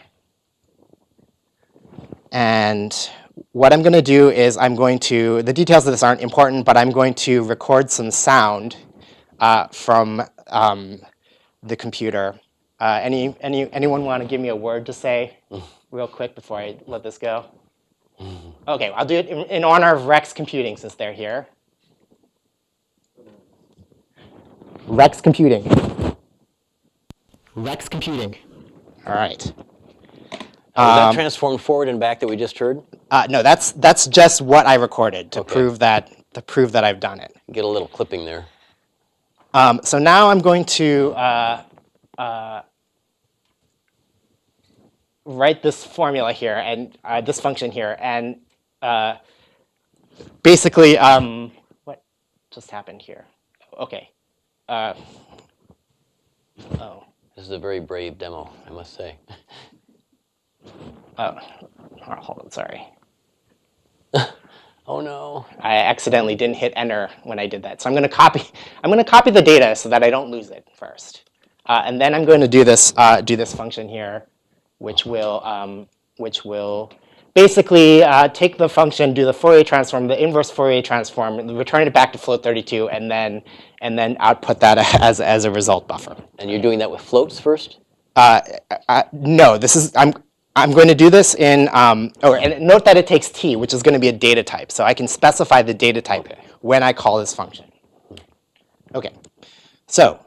And what I'm going to do is the details of this aren't important, but I'm going to record some sound from the computer. Anyone want to give me a word to say real quick before I let this go? Okay, I'll do it in honor of Rex Computing since they're here. Rex Computing. Rex Computing. All right. Was that transformed forward and back that we just heard? No, that's just what I recorded to prove that I've done it. Get a little clipping there. So now I'm going to write this formula here and this function here, and basically, what just happened here? Okay. This is a very brave demo, I must say. Oh, hold on, sorry. Oh no. I accidentally didn't hit enter when I did that. So I'm going to copy the data so that I don't lose it first. And then I'm going to do this function here, which will basically take the function, do the Fourier transform, the inverse Fourier transform, return it back to float 32, and then output that as a result buffer. And you're doing that with floats first? No, I'm going to do this in, and note that it takes t, which is going to be a data type. So I can specify the data type when I call this function. Okay. So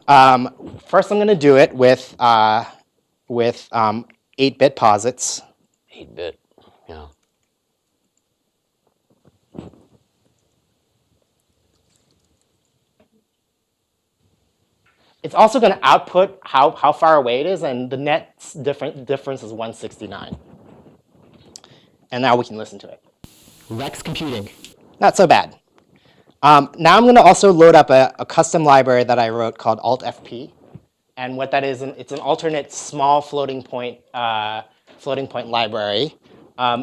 first I'm going to do it with 8-bit posits. 8-bit, yeah. It's also going to output how far away it is, and the net difference is 169. And now we can listen to it. Rex computing. Not so bad. Now I'm going to also load up a custom library that I wrote called altfp. And what that is, it's an alternate small floating point library.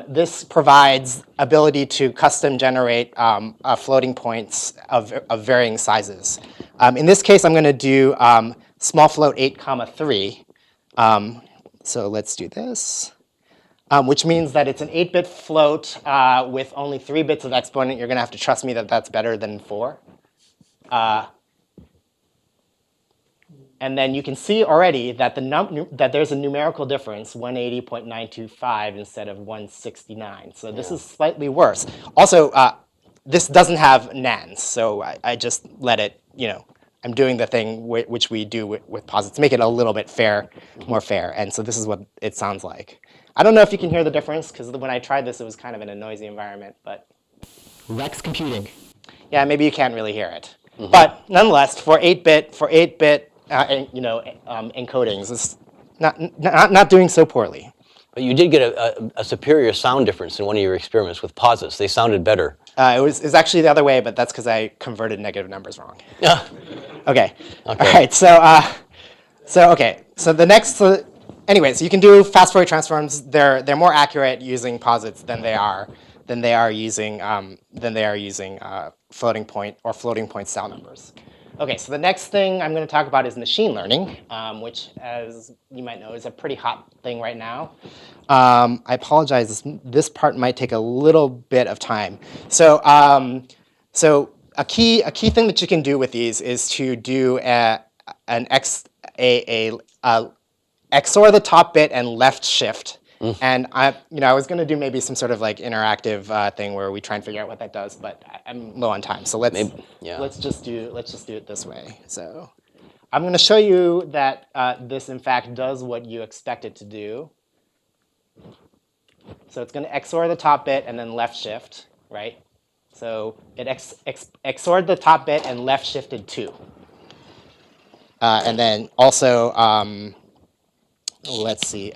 This provides ability to custom generate floating points of varying sizes. In this case, I'm going to do small float 8, 3. So let's do this, which means that it's an 8-bit float with only 3 bits of exponent. You're going to have to trust me that that's better than 4. And then you can see already that that there's a numerical difference, 180.925 instead of 169. So this is slightly worse. Also, this doesn't have nans, so I just let it, I'm doing the thing which we do with posits, make it a little bit more fair. And so this is what it sounds like. I don't know if you can hear the difference, because when I tried this, it was kind of in a noisy environment. But Rex computing. Yeah, maybe you can't really hear it. Mm-hmm. But nonetheless, for 8-bit encodings, it's not doing so poorly. But you did get a superior sound difference in one of your experiments with posits. They sounded better. It was actually the other way, but that's because I converted negative numbers wrong. Yeah. Okay. All right. So the next. Anyway, so you can do fast Fourier transforms. They're more accurate using posits than they are using floating point or floating point style numbers. Okay, so the next thing I'm going to talk about is machine learning, which, as you might know, is a pretty hot thing right now. I apologize. This part might take a little bit of time. So a key thing that you can do with these is to do XOR the top bit and left shift. And I was going to do maybe some sort of like interactive thing where we try and figure out what that does, but I'm low on time. So let's just do it this way. So I'm going to show you that this in fact does what you expect it to do. So it's going to XOR the top bit and then left shift, right? So it XORed the top bit and left shifted 2. And then also, let's see.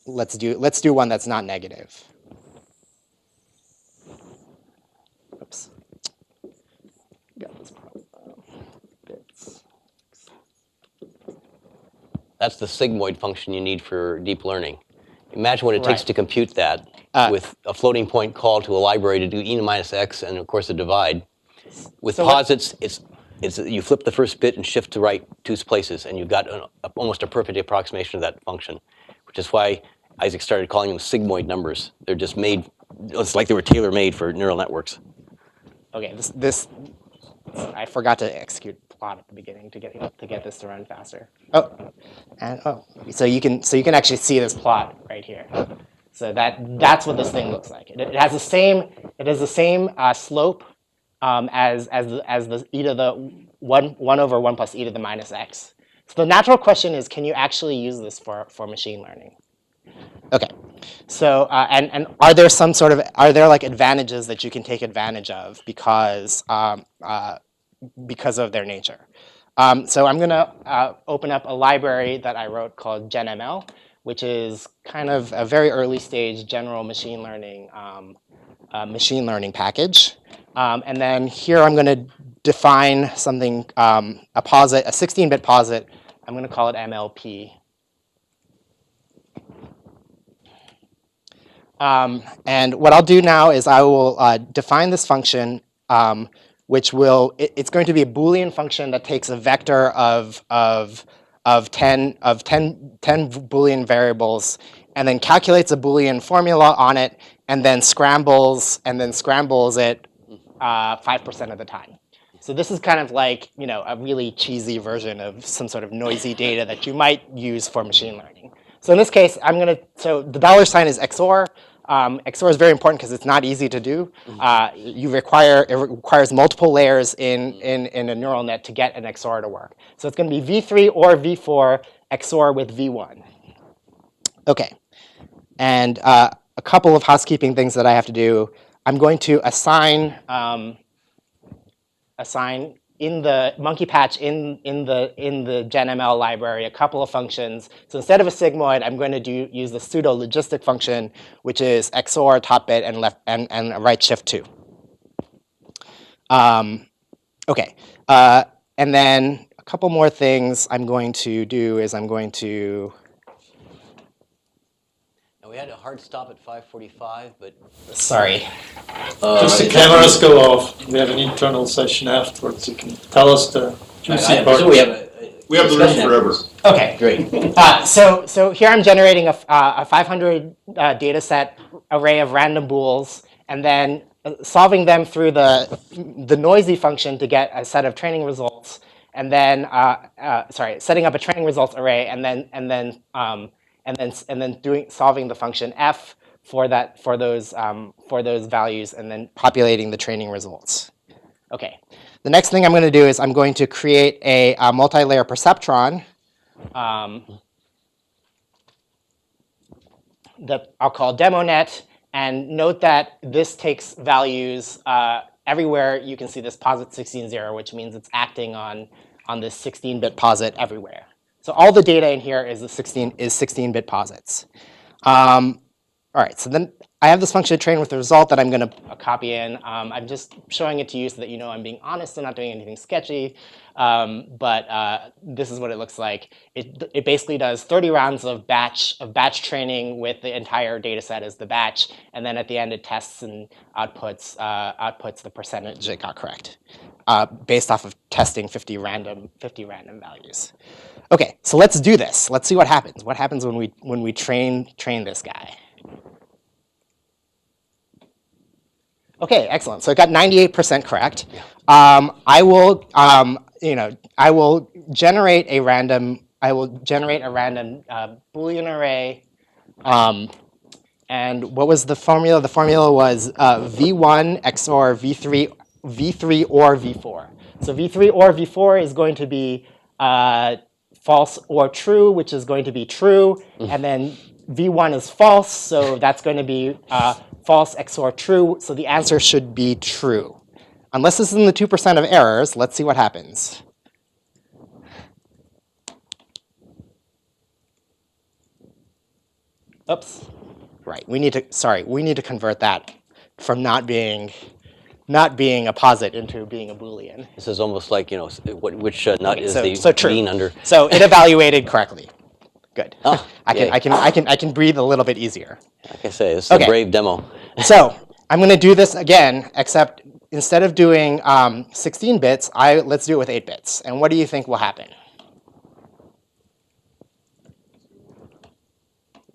Let's do one that's not negative. Oops. Got this problem. Bits. That's the sigmoid function you need for deep learning. Imagine what it takes to compute that with a floating point call to a library to do e to minus x and of course a divide. With posits, it's you flip the first bit and shift to right 2 places, and you've got almost a perfect approximation of that function, which is why Isaac started calling them sigmoid numbers. They're just made, it's like they were tailor-made for neural networks. Okay, this I forgot to execute plot at the beginning to get this to run faster. So you can actually see this plot right here. So that's what this thing looks like. It has the same slope as the e to the 1 over 1 plus e to the minus x. So the natural question is, can you actually use this for machine learning? Okay, so and are there like advantages that you can take advantage of because of their nature? So I'm going to open up a library that I wrote called GenML, which is kind of a very early stage general machine learning package. And then here I'm going to define something, a 16-bit posit. I'm going to call it MLP. And what I'll do now is I will define this function, which it's going to be a Boolean function that takes a vector of 10 Boolean variables and then calculates a Boolean formula on it and then scrambles it 5% of the time. So this is kind of like, a really cheesy version of some sort of noisy data that you might use for machine learning. So in this case, so the $ is XOR. XOR is very important because it's not easy to do. It requires multiple layers in a neural net to get an XOR to work. So it's going to be V3 or V4 XOR with V1. Okay, and a couple of housekeeping things that I have to do. I'm going to assign the monkey patch in the GenML library a couple of functions. So instead of a sigmoid, I'm going to use the pseudo logistic function, which is XOR top bit and left and right shift 2. Okay, and then a couple more things I'm going to do is I'm going to. We had a hard stop at 5:45, but Sorry. Just the cameras go off. We have an internal session afterwards. You can tell us the juicy part. we have the room forever. Okay. Great. So here I'm generating a 500 data set array of random bools, and then solving them through the noisy function to get a set of training results, and then setting up a training results array, and then solving the function f for those values, and then populating the training results. Okay. The next thing I'm going to do is I'm going to create a multi-layer perceptron that I'll call DemoNet, and note that this takes values everywhere. You can see this posit 16.0, which means it's acting on this 16-bit posit everywhere. So all the data in here is 16-bit posits. All right, so then I have this function to train with the result that I'm going to copy in. I'm just showing it to you so that you know I'm being honest and not doing anything sketchy. But this is what it looks like. It basically does 30 rounds of batch training with the entire data set as the batch, and then at the end it tests and outputs the percentage it got correct, based off of testing 50 random values. Okay, so let's do this. Let's see what happens. What happens when we train this guy? Okay, excellent. So it got 98% correct. I will generate a random Boolean array. And what was the formula? The formula was V1 XOR V3 or V4. So V3 or V4 is going to be false or true, which is going to be true, and then V1 is false, so that's going to be false XOR true, so the answer should be true. Unless this is in the 2% of errors, let's see what happens. Oops. Right, we need to convert that from not being a posit into being a Boolean. This is almost like, which nut is so true. bean under. So it evaluated correctly. Good. Oh, I can breathe a little bit easier. Like I say, this is a brave demo. So I'm going to do this again, except instead of doing 16 bits, let's do it with 8 bits. And what do you think will happen?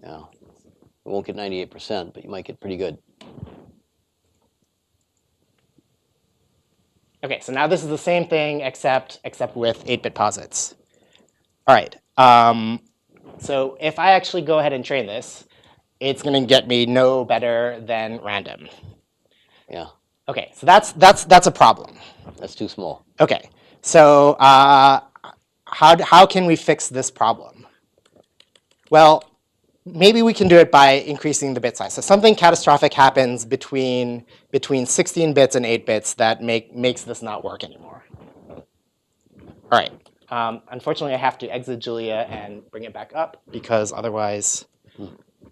Yeah, we won't get 98%, but you might get pretty good. Okay, so now this is the same thing except with 8-bit posits. All right. So if I actually go ahead and train this, it's going to get me no better than random. Yeah. Okay, so that's a problem. That's too small. Okay, so how can we fix this problem? Well, maybe we can do it by increasing the bit size. So something catastrophic happens between 16 bits and 8 bits that makes this not work anymore. All right. Unfortunately, I have to exit Julia and bring it back up because otherwise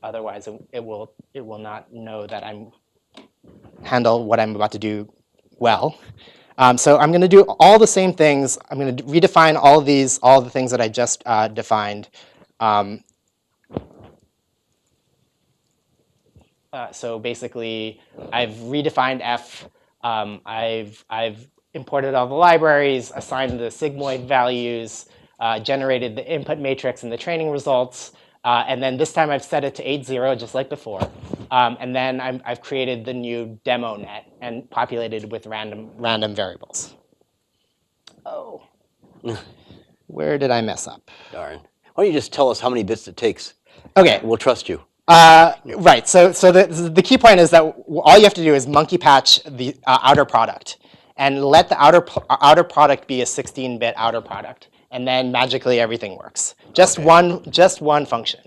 it will not know that I'm handle what I'm about to do well. So I'm going to do all the same things. I'm going to redefine all the things that I just defined. So basically, I've redefined f. I've imported all the libraries, assigned the sigmoid values, generated the input matrix and the training results, and then this time I've set it to 8.0 just like before. And then I've created the new demo net and populated with random variables. Oh, where did I mess up? Darn. Why don't you just tell us how many bits it takes? Okay. We'll trust you. Right. So the key point is that all you have to do is monkey patch the outer product, and let the outer product be a 16-bit outer product, and then magically everything works. Just one function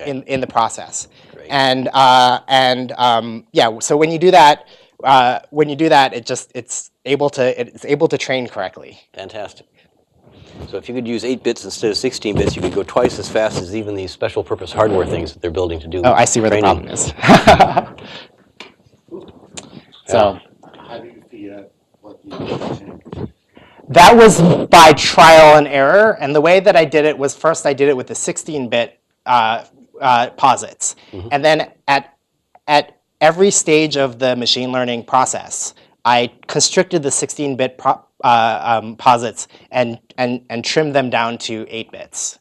in the process. Great. And yeah. So when you do that, it's able to train correctly. Fantastic. So if you could use 8 bits instead of 16 bits, you could go twice as fast as even these special purpose hardware things that they're building to do. Oh, I see where training. the problem is. So How do you figure out what you that was by trial and error, and the way that I did it was first I did it with the 16-bit posits, and then at every stage of the machine learning process, I constricted the 16-bit posits and trimmed them down to 8 bits.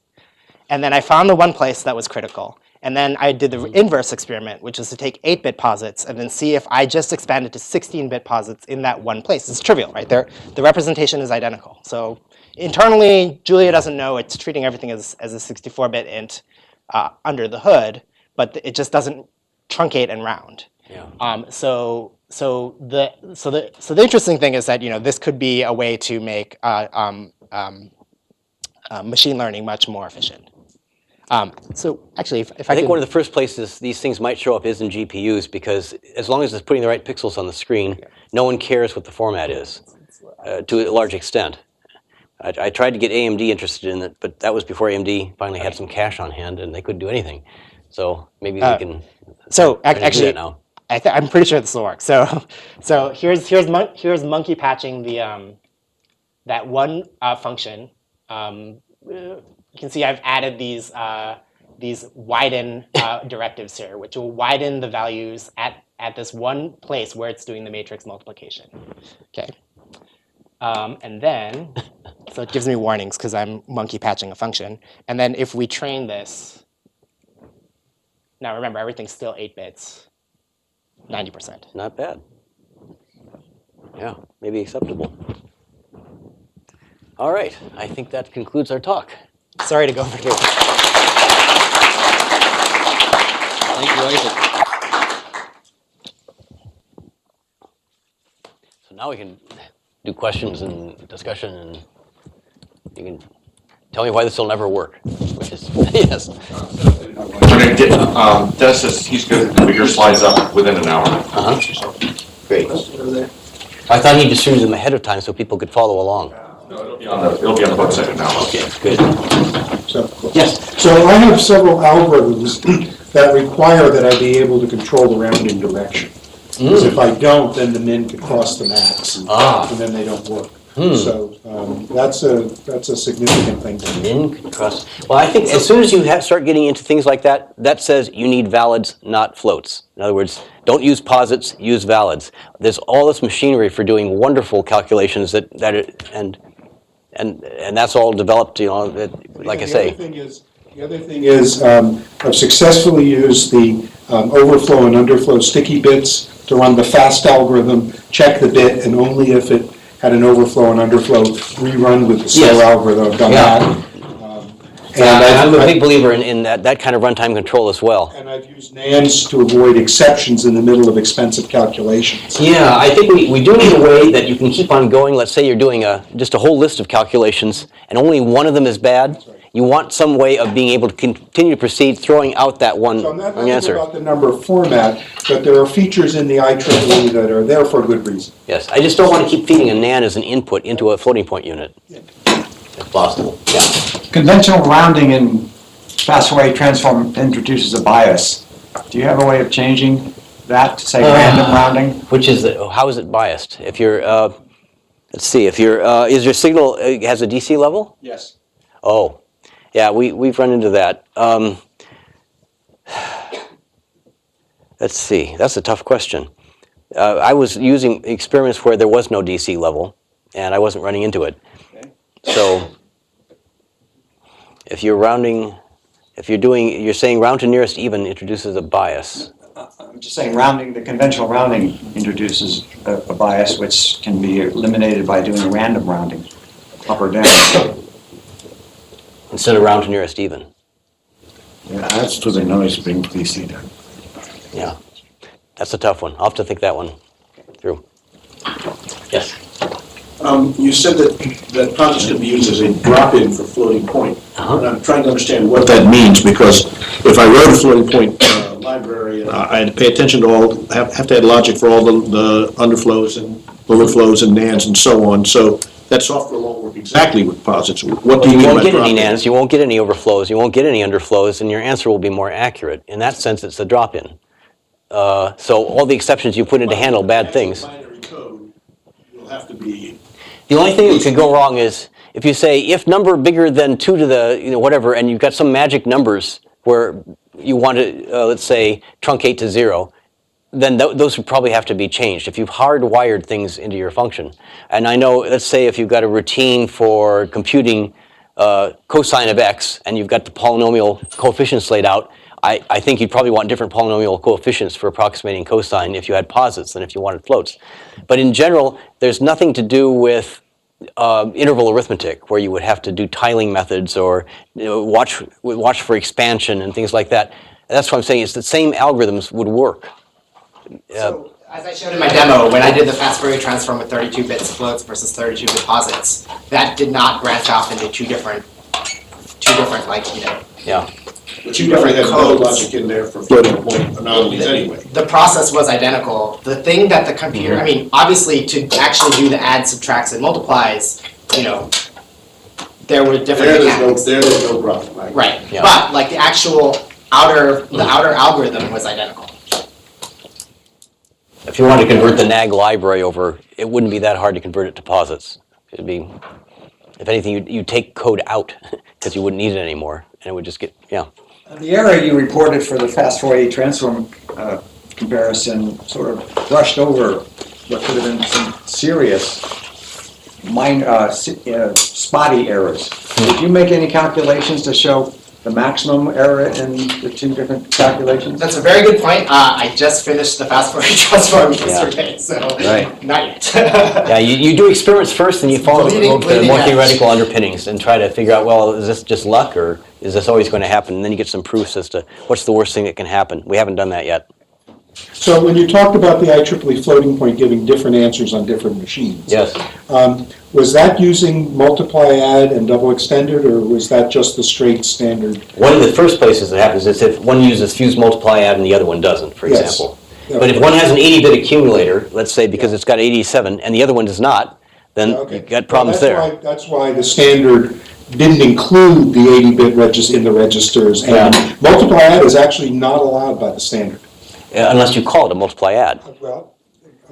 And then I found the one place that was critical. And then I did the inverse experiment, which is to take 8-bit posits and then see if I just expanded to 16-bit posits in that one place. It's trivial, right? The representation is identical. So internally, Julia doesn't know it's treating everything as a 64-bit int under the hood, but it just doesn't truncate and round. Yeah. So the interesting thing is that this could be a way to make machine learning much more efficient. So actually, if I think could, one of the first places these things might show up is in GPUs, because as long as it's putting the right pixels on the screen, no one cares what the format is, to a large extent. I tried to get AMD interested in it, but that was before AMD finally had some cash on hand and they couldn't do anything. So maybe we can. So do actually, that now. I'm pretty sure this will work. So here's monkey patching the that one function. You can see I've added these widen directives here, which will widen the values at this one place where it's doing the matrix multiplication. Okay. And then, so it gives me warnings because I'm monkey patching a function. And then if we train this, now remember, everything's still 8 bits, 90%. Not bad. Yeah, maybe acceptable. All right, I think that concludes our talk. Sorry to go over here. Thank you, Isaac. So now we can do questions and discussion, and you can tell me why this will never work, which is, yes. Dennis says he's going to put your slides up within an hour. Great. I thought he distributed them ahead of time so people could follow along. No, it'll be on the website now. Okay, good. So, Yes. so I have several algorithms that require that I be able to control the rounding direction. Because if I don't, then the min could cross the max, and then they don't work. So that's a significant thing to me. Min could cross. Well, I think as soon as you start getting into things like that, that says you need valids, not floats. In other words, don't use posits, use valids. There's all this machinery for doing wonderful calculations and that's all developed, like I say. The other thing is I've successfully used the overflow and underflow sticky bits to run the fast algorithm, check the bit, and only if it had an overflow and underflow, rerun with the slow algorithm. I've done that. I'm a big believer in that kind of runtime control as well. And I've used NANDs to avoid exceptions in the middle of expensive calculations. Yeah, I think we do need a way that you can keep on going. Let's say you're doing just a whole list of calculations and only one of them is bad. You want some way of being able to continue to proceed, throwing out that one So I'm not answer. talking about the number format, but there are features in the IEEE that are there for a good reason. Yes, I just don't want to keep feeding a NAND as an input into a floating point unit, if possible. Yeah. Conventional rounding in fast Fourier transform introduces a bias. Do you have a way of changing that to say random rounding? Which is how is it biased? If you're, let's see, if you're, is your signal has a DC level? Yes. Oh, yeah, we've run into that. Let's see, that's a tough question. I was using experiments where there was no DC level, and I wasn't running into it. Okay. So if you're rounding, you're saying round to nearest even introduces a bias. I'm just saying rounding, the conventional rounding introduces a bias which can be eliminated by doing random rounding, up or down. Instead of round to nearest even. Yeah, that's to the noise being DC then. Yeah, that's a tough one. I'll have to think that one through. Yes? You said that posits can be used as a drop-in for floating point. And I'm trying to understand what that means, because if I wrote a floating point library and I had to pay attention to have to add logic for all the underflows and overflows and NANDs and so on. So that software won't work exactly with posits. What do you You mean won't by get any drop-in? NANDs, you won't get any overflows, you won't get any underflows, and your answer will be more accurate. In that sense, it's a drop-in. So all the exceptions you put in to handle bad things. Binary code will have to be. The only thing that could go wrong is if you say if number bigger than 2 to the whatever, and you've got some magic numbers where you want to let's say truncate to 0, then those would probably have to be changed if you've hardwired things into your function. And I know, let's say if you've got a routine for computing cosine of x and you've got the polynomial coefficients laid out, I think you'd probably want different polynomial coefficients for approximating cosine if you had posits than if you wanted floats. But in general, there's nothing to do with interval arithmetic, where you would have to do tiling methods or watch for expansion and things like that. That's what I'm saying, is the same algorithms would work. So, as I showed in my demo, when I did the fast Fourier transform with 32 bits floats versus 32 bit posits, that did not branch off into two different Yeah. But you probably had no logic in there for floating point anomalies anyway. The process was identical. The thing that the computer, I mean, obviously to actually do the adds, subtracts, and multiplies, there were different mechanics. There's no problem, right? Right, Yeah. but like the actual outer algorithm was identical. If you wanted to convert the NAG library over, it wouldn't be that hard to convert it to posits. It'd be, if anything, you'd take code out because you wouldn't need it anymore, and it would just get, yeah. The error you reported for the fast Fourier transform comparison sort of brushed over what could have been some serious spotty errors. Did you make any calculations to show the maximum error in the two different calculations? That's a very good point. I just finished the fast Fourier transform yesterday, so Right. not yet. Yeah, you do experiments first, and you follow the more Bleeding theoretical underpinnings and try to figure out, well, is this just luck, or is this always going to happen? And then you get some proofs as to what's the worst thing that can happen. We haven't done that yet. So when you talked about the IEEE floating point giving different answers on different machines. Yes. Was that using multiply, add, and double extended, or was that just the straight standard? One of the first places that happens is if one uses fuse, multiply, add, and the other one doesn't, for Yes. example. Yeah. But if one has an 80-bit accumulator, let's say because it's got 87, and the other one does not, then Okay. you've got problems Well, there. that's why the standard didn't include the 80-bit in the registers. And Yeah. multiply, add is actually not allowed by the standard. Unless you call it a multiply, add. Well,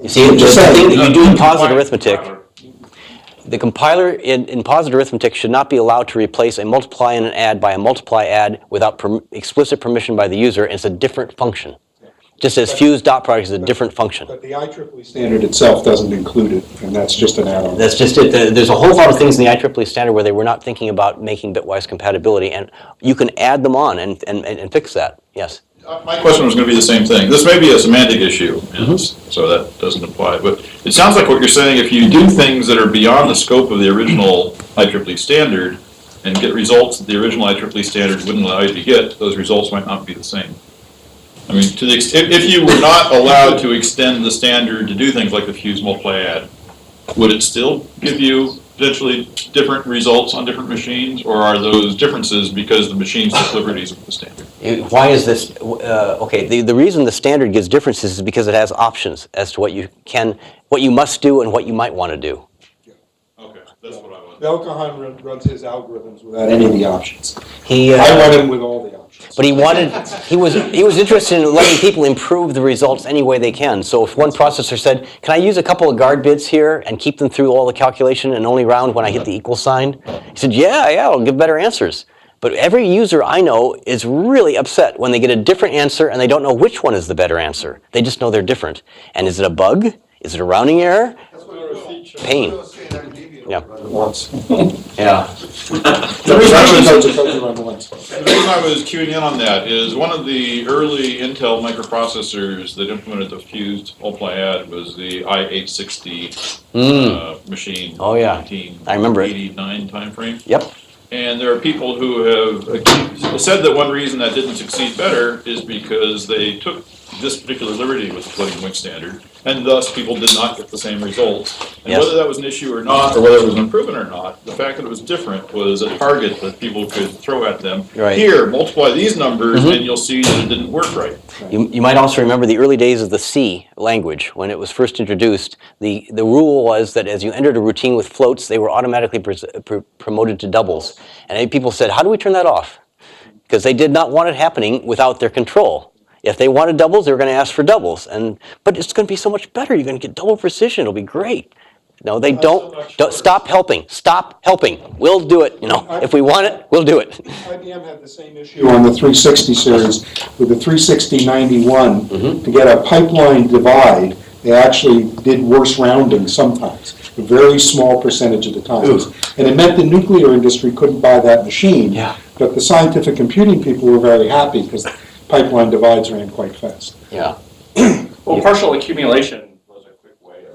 You see, the Just saying. thing that you do in posit arithmetic, the compiler in posit arithmetic should not be allowed to replace a multiply and an add by a multiply add without explicit permission by the user, and it's a different function. Just as fuse dot product is a different function. but the IEEE standard itself doesn't include it, and that's just an add-on. That's just it. There's a whole lot of things in the IEEE standard where they were not thinking about making bitwise compatibility, and you can add them on and fix that. Yes. My question was going to be the same thing. This may be a semantic issue, and so that doesn't apply. But it sounds like what you're saying, if you do things that are beyond the scope of the original IEEE standard and get results that the original IEEE standard wouldn't allow you to get, those results might not be the same. I mean, to the if you were not allowed to extend the standard to do things like the fuse, multiply, add, would it still give you potentially different results on different machines, or are those differences because the machines took liberties with the standard? Why is this? Okay, the reason the standard gives differences is because it has options as to what you must do and what you might want to do. Okay, that's what I was. Belkahan runs his algorithms without any of the options. He I run him with all the options. But he was interested in letting people improve the results any way they can. So if one processor said, can I use a couple of guard bits here and keep them through all the calculation and only round when I hit the equal sign? He said, yeah, I'll give better answers. But every user I know is really upset when they get a different answer and they don't know which one is the better answer. They just know they're different. And is it a bug? Is it a rounding error? Pain. Yeah. Yeah. The reason I was queuing in on that is one of the early Intel microprocessors that implemented the fused multiply add was the i860 machine. Oh yeah, I remember it. 1989 timeframe. Yep. And there are people who have said that one reason that didn't succeed better is because they took this particular liberty with the floating point standard, and thus people did not get the same results. And Yes. whether that was an issue or not, or whether it was an improvement or not, the fact that it was different was a target that people could throw at them. Right. Here, multiply these numbers, and you'll see that it didn't work right. You might also remember the early days of the C language. When it was first introduced, the rule was that as you entered a routine with floats, they were automatically promoted to doubles. And people said, how do we turn that off? Because they did not want it happening without their control. If they wanted doubles, they were going to ask for doubles. But it's going to be so much better. You're going to get double precision. It'll be great. No, they don't. Stop helping. Stop helping. We'll do it. If we want it, we'll do it. IBM had the same issue on the 360 series with the 36091. To get a pipeline divide, they actually did worse rounding sometimes, a very small percentage of the times. And it meant the nuclear industry couldn't buy that machine. Yeah. But the scientific computing people were very happy because pipeline divides ran quite fast. Yeah. Well, partial accumulation was a quick way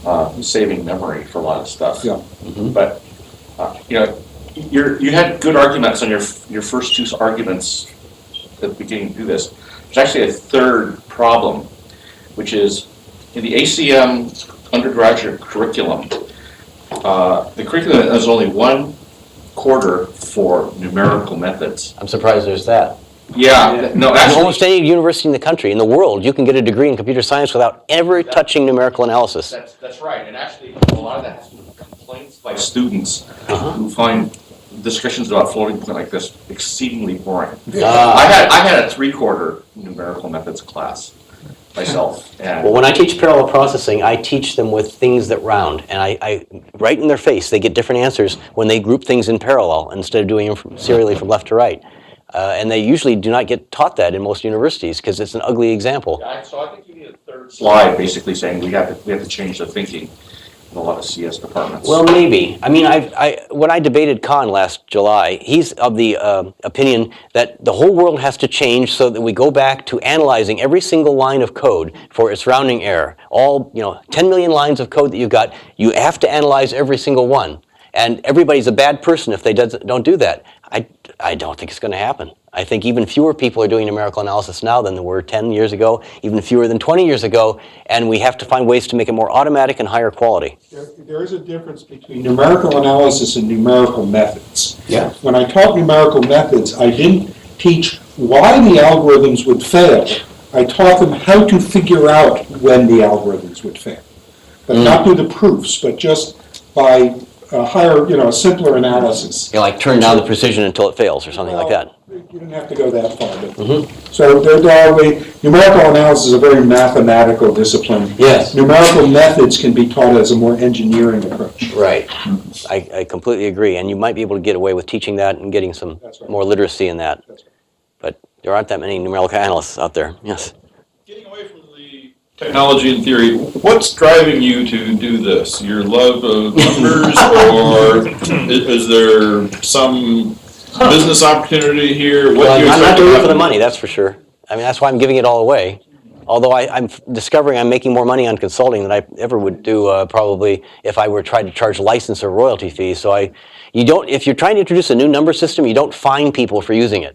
of saving memory for a lot of stuff. Yeah. But, you had good arguments on your first two arguments at the beginning to do this. There's actually a third problem, which is in the ACM undergraduate curriculum, the curriculum has only 1/4 for numerical methods. I'm surprised there's that. Yeah, no, In actually, almost any university in the country, in the world, you can get a degree in computer science without ever touching numerical analysis. that's right. And actually, a lot of that has to do with complaints by students who find discussions about floating point like this exceedingly boring. I had a 3/4 numerical methods class myself. And Well, when I teach parallel processing, I teach them with things that round, and I right in their face, they get different answers when they group things in parallel instead of doing them serially from left to right. And they usually do not get taught that in most universities because it's an ugly example. So I think you need a third slide basically saying we have to change the thinking in a lot of CS departments. Well, maybe. I mean, when I debated Kahn last July, he's of the opinion that the whole world has to change so that we go back to analyzing every single line of code for its rounding error. All 10 million lines of code that you've got, you have to analyze every single one. And everybody's a bad person if they don't do that. I don't think it's going to happen. I think even fewer people are doing numerical analysis now than there were 10 years ago, even fewer than 20 years ago, and we have to find ways to make it more automatic and higher quality. There is a difference between numerical analysis and numerical methods. Yeah. When I taught numerical methods, I didn't teach why the algorithms would fail. I taught them how to figure out when the algorithms would fail. But not do the proofs, but just by a simpler analysis. Like turn down the precision until it fails or something like that. You don't have to go that far. But So numerical analysis is a very mathematical discipline. Yes. Numerical methods can be taught as a more engineering approach. Right. I completely agree. And you might be able to get away with teaching that and getting some more literacy in that. That's right. But there aren't that many numerical analysts out there. Yes. Getting away from the technology and theory, what's driving you to do this? Your love of numbers, or is there some business opportunity here? What do you I'm not expect doing to it for the happen? money, that's for sure. I mean, that's why I'm giving it all away. Although I'm discovering I'm making more money on consulting than I ever would do probably if I were trying to charge license or royalty fees. So if you're trying to introduce a new number system, you don't fine people for using it,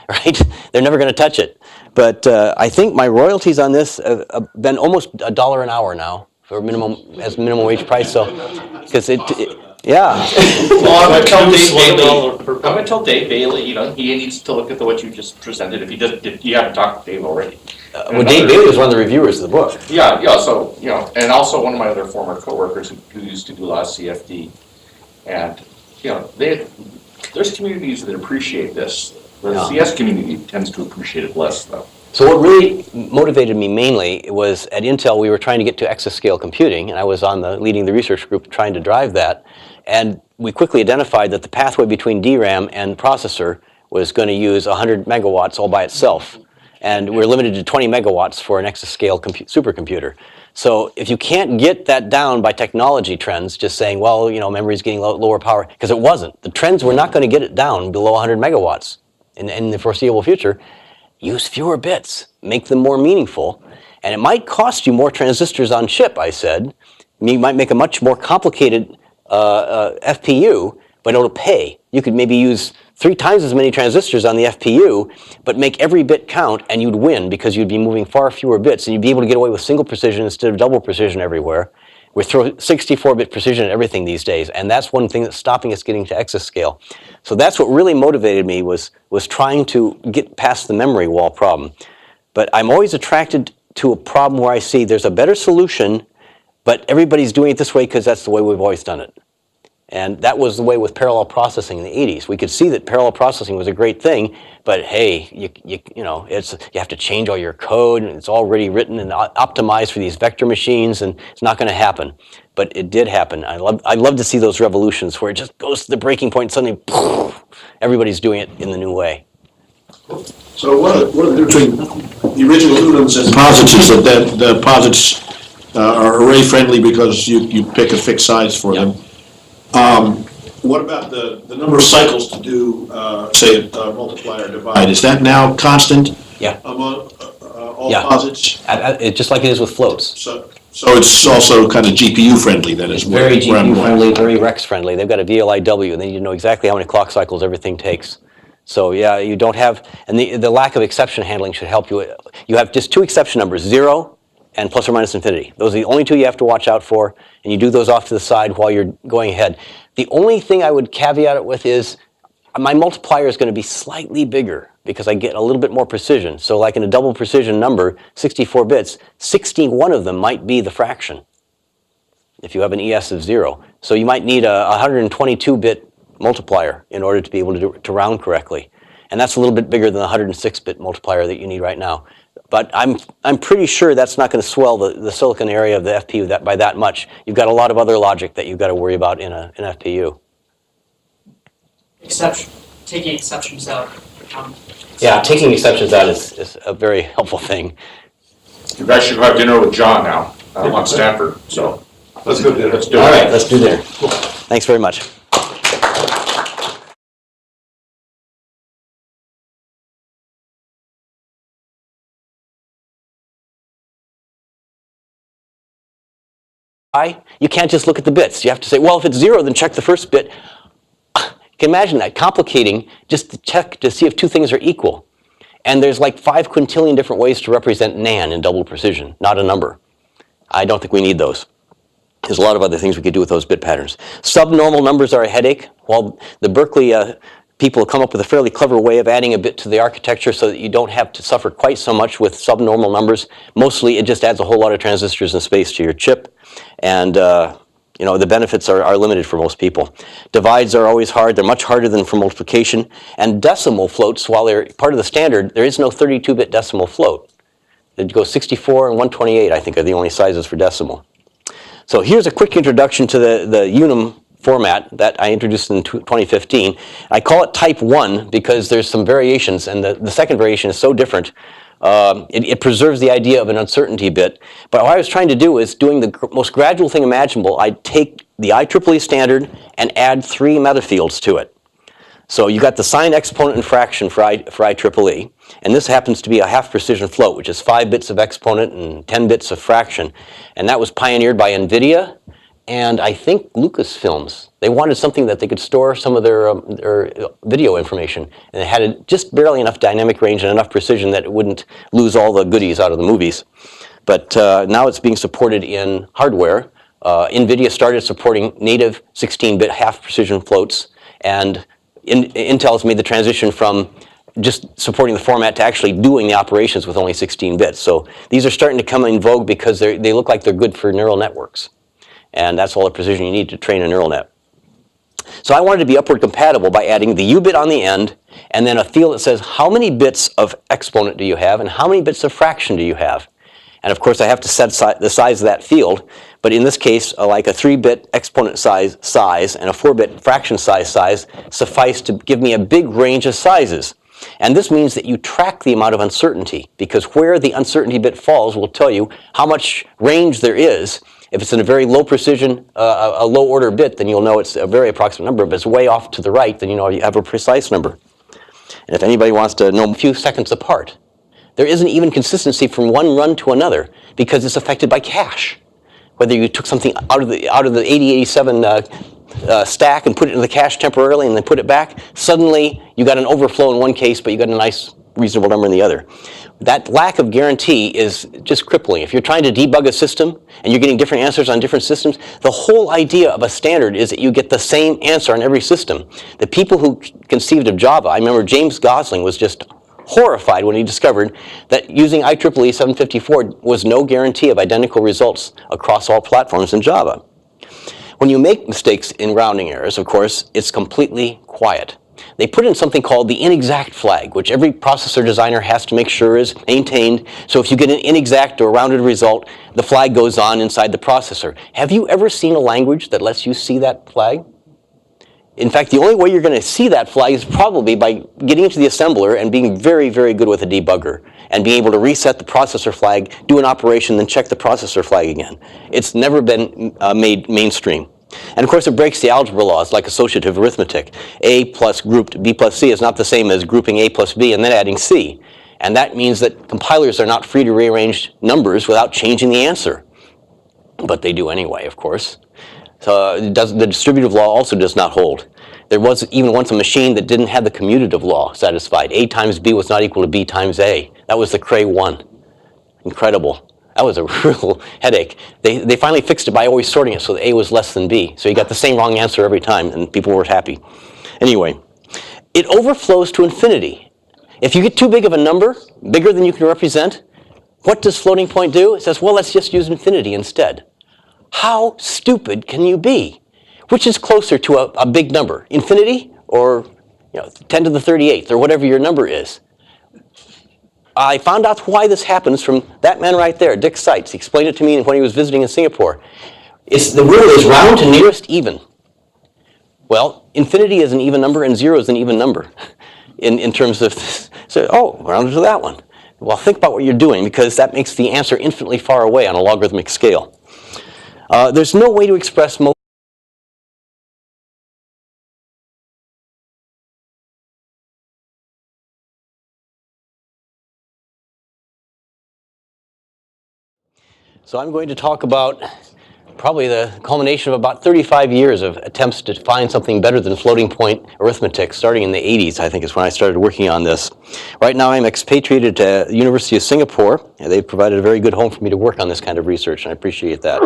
right? They're never going to touch it. But I think my royalties on this have been almost $1 an hour now for minimum wage price. So because yeah. Well, I'm going to tell Dave Bailey, he needs to look at what you just presented. If you haven't talked to Dave already. Well, Dave Bailey was one of the reviewers of the book. Yeah. So and also one of my other former coworkers who used to do a lot of CFD, and there's communities that appreciate this. The CS community tends to appreciate it less, though. So what really motivated me mainly was at Intel we were trying to get to exascale computing, and I was leading the research group trying to drive that. And we quickly identified that the pathway between DRAM and processor was going to use 100 megawatts all by itself. And we're limited to 20 megawatts for an exascale supercomputer. So if you can't get that down by technology trends, just saying, well, memory's getting lower power, because it wasn't. The trends were not going to get it down below 100 megawatts in the foreseeable future. Use fewer bits, make them more meaningful. And it might cost you more transistors on chip, I said. You might make a much more complicated FPU, but it'll pay. You could maybe use 3 times as many transistors on the FPU, but make every bit count, and you'd win because you'd be moving far fewer bits, and you'd be able to get away with single precision instead of double precision everywhere. We throw 64-bit precision at everything these days, and that's one thing that's stopping us getting to exascale. So that's what really motivated me was trying to get past the memory wall problem. But I'm always attracted to a problem where I see there's a better solution, but everybody's doing it this way because that's the way we've always done it. And that was the way with parallel processing in the 80s. We could see that parallel processing was a great thing, but hey, you know, you have to change all your code, and it's already written and optimized for these vector machines, and it's not going to happen. But it did happen. I love to see those revolutions where it just goes to the breaking point and suddenly, poof, everybody's doing it in the new way. So what are the difference between the original unums and posits is that the posits are array friendly because you pick a fixed size for them. What about the number of cycles to do, say, a multiply or divide? Is that now constant? Yeah. Among all posits? Just like it is with floats. So it's also kind of GPU friendly then as well? Very GPU friendly, very Rex friendly. They've got a VLIW, and then you know exactly how many clock cycles everything takes. So yeah, you don't have, and the lack of exception handling should help you. You have just 2 exception numbers, 0 and plus or minus infinity. Those are the only 2 you have to watch out for, and you do those off to the side while you're going ahead. The only thing I would caveat it with is my multiplier is going to be slightly bigger because I get a little bit more precision. So like in a double precision number, 64 bits, 61 of them might be the fraction if you have an ES of 0. So you might need a 122-bit multiplier in order to be able to round correctly. And that's a little bit bigger than the 106-bit multiplier that you need right now. But I'm pretty sure that's not going to swell the silicon area of the FPU by that much. You've got a lot of other logic that you've got to worry about in an FPU. Taking exceptions out. Yeah, taking exceptions out is a very helpful thing. You guys should have dinner with John now on Stanford. So Let's go dinner. let's do it. All right, let's do dinner. Thanks very much. You can't just look at the bits. You have to say, well, if it's 0, then check the first bit. You can imagine that, complicating just to check to see if 2 things are equal. And there's like 5 quintillion different ways to represent NaN in double precision, not a number. I don't think we need those. There's a lot of other things we could do with those bit patterns. Subnormal numbers are a headache. Well, the Berkeley people have come up with a fairly clever way of adding a bit to the architecture so that you don't have to suffer quite so much with subnormal numbers. Mostly, it just adds a whole lot of transistors and space to your chip. And you know, the benefits are limited for most people. Divides are always hard. They're much harder than for multiplication. And decimal floats, while they're part of the standard, there is no 32-bit decimal float. It goes 64 and 128, I think, are the only sizes for decimal. So here's a quick introduction to the unum format that I introduced in 2015. I call it type 1 because there's some variations, and the second variation is so different. It preserves the idea of an uncertainty bit. But what I was trying to do is doing the most gradual thing imaginable. I'd take the IEEE standard and add 3 metafields to it. So you got the sign, exponent, and fraction for IEEE. And this happens to be a half precision float, which is 5 bits of exponent and 10 bits of fraction. And that was pioneered by NVIDIA and I think Lucasfilms. They wanted something that they could store some of their video information. And it had just barely enough dynamic range and enough precision that it wouldn't lose all the goodies out of the movies. But now it's being supported in hardware. NVIDIA started supporting native 16-bit half precision floats. And Intel's made the transition from just supporting the format to actually doing the operations with only 16 bits. So these are starting to come in vogue because they look like they're good for neural networks. And that's all the precision you need to train a neural net. So I wanted to be upward compatible by adding the U bit on the end and then a field that says how many bits of exponent do you have and how many bits of fraction do you have. And of course I have to set the size of that field, but in this case like a 3-bit exponent size and a 4-bit fraction size suffice to give me a big range of sizes. And this means that you track the amount of uncertainty because where the uncertainty bit falls will tell you how much range there is. If it's in a very low precision, a low order bit, then you'll know it's a very approximate number. If it's way off to the right, then you know you have a precise number. And if anybody wants to know a few seconds apart, there isn't even consistency from one run to another because it's affected by cache. Whether you took something out of the 8087 stack and put it in the cache temporarily and then put it back, suddenly you got an overflow in one case, but you got a nice reasonable number in the other. That lack of guarantee is just crippling. If you're trying to debug a system and you're getting different answers on different systems, the whole idea of a standard is that you get the same answer on every system. The people who conceived of Java, I remember James Gosling was just horrified when he discovered that using IEEE 754 was no guarantee of identical results across all platforms in Java. When you make mistakes in rounding errors, of course, it's completely quiet. They put in something called the inexact flag, which every processor designer has to make sure is maintained. So if you get an inexact or rounded result, the flag goes on inside the processor. Have you ever seen a language that lets you see that flag? In fact, the only way you're going to see that flag is probably by getting into the assembler and being very, very good with a debugger and being able to reset the processor flag, do an operation, then check the processor flag again. It's never been made mainstream. And of course, it breaks the algebra laws like associative arithmetic. A plus grouped B plus C is not the same as grouping A plus B and then adding C. And that means that compilers are not free to rearrange numbers without changing the answer. But they do anyway, of course. So the distributive law also does not hold. There was even once a machine that didn't have the commutative law satisfied. A times B was not equal to B times A. That was the Cray 1. Incredible. That was a real headache. They finally fixed it by always sorting it so that A was less than B. So you got the same wrong answer every time, and people weren't happy. Anyway, it overflows to infinity. If you get too big of a number, bigger than you can represent, what does floating point do? It says, well, let's just use infinity instead. How stupid can you be? Which is closer to a big number, infinity or 10 to the 38th or whatever your number is? I found out why this happens from that man right there, Dick Seitz. He explained it to me when he was visiting in Singapore. The rule is round to nearest even. Well, infinity is an even number and 0 is an even number in terms of, rounded to that one. Well, think about what you're doing because that makes the answer infinitely far away on a logarithmic scale. There's no way to express most. So I'm going to talk about probably the culmination of about 35 years of attempts to find something better than floating point arithmetic, starting in the 80s, I think is when I started working on this. Right now I'm expatriated to the University of Singapore, and they've provided a very good home for me to work on this kind of research, and I appreciate that.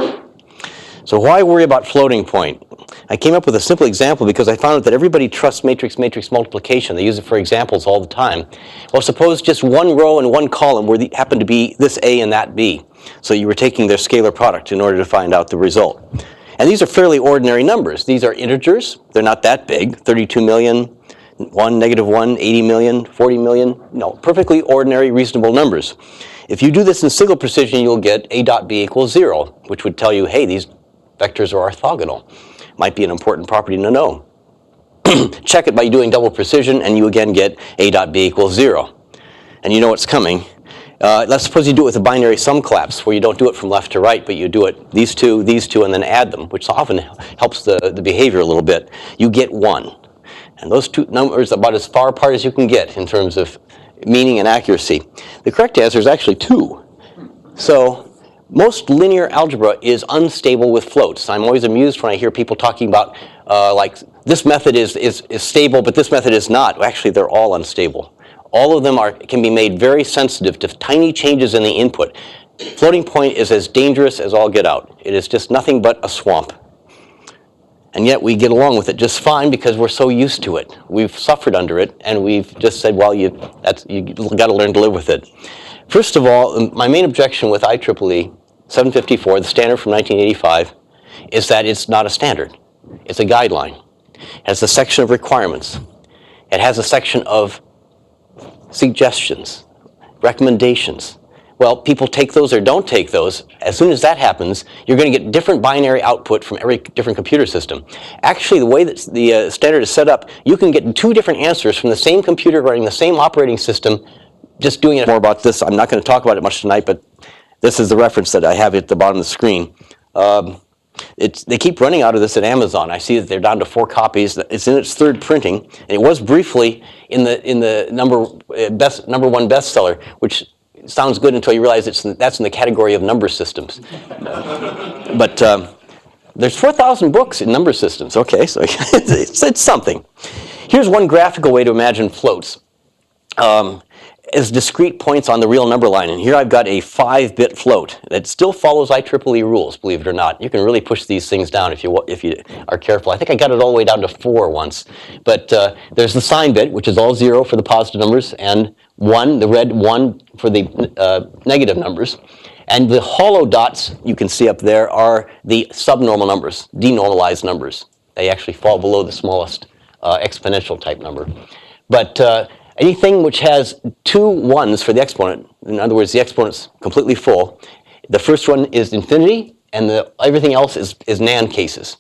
So why worry about floating point? I came up with a simple example because I found out that everybody trusts matrix multiplication. They use it for examples all the time. Well, suppose just one row and one column happened to be this A and that B. So you were taking their scalar product in order to find out the result. And these are fairly ordinary numbers. These are integers. They're not that big. 32 million, 1, negative 1, 80 million, 40 million. No, perfectly ordinary, reasonable numbers. If you do this in single precision, you'll get A dot B equals 0, which would tell you, hey, these vectors are orthogonal. Might be an important property to know. Check it by doing double precision, and you again get A dot B equals 0. And you know what's coming. Let's suppose you do it with a binary sum collapse, where you don't do it from left to right, but you do it these two, and then add them, which often helps the behavior a little bit. You get 1. And those two numbers are about as far apart as you can get in terms of meaning and accuracy. The correct answer is actually 2. So most linear algebra is unstable with floats. I'm always amused when I hear people talking about like this method is stable, but this method is not. Actually, they're all unstable. All of them can be made very sensitive to tiny changes in the input. Floating point is as dangerous as all get out. It is just nothing but a swamp. And yet we get along with it just fine because we're so used to it. We've suffered under it, and we've just said, well, you got to learn to live with it. First of all, my main objection with IEEE 754, the standard from 1985, is that it's not a standard. It's a guideline. It has a section of requirements. It has a section of suggestions, recommendations. Well, people take those or don't take those. As soon as that happens, you're going to get different binary output from every different computer system. Actually, the way that the standard is set up, you can get 2 different answers from the same computer running the same operating system, just doing it. More about this, I'm not going to talk about it much tonight, but this is the reference that I have at the bottom of the screen. They keep running out of this at Amazon. I see that they're down to 4 copies. It's in its 3rd printing. And it was briefly in the number 1 bestseller, which sounds good until you realize that's in the category of number systems. But There's 4,000 books in number systems. Okay, so it's something. Here's one graphical way to imagine floats. As discrete points on the real number line. And here I've got a 5-bit float that still follows IEEE rules, believe it or not. You can really push these things down if you are careful. I think I got it all the way down to 4 once. But there's the sign bit, which is all 0 for the positive numbers, and 1, the red 1 for the negative numbers. And the hollow dots you can see up there are the subnormal numbers, denormalized numbers. They actually fall below the smallest exponential type number. But anything which has 2 1s for the exponent, in other words, the exponent's completely full, the first one is infinity, and everything else is NaN cases.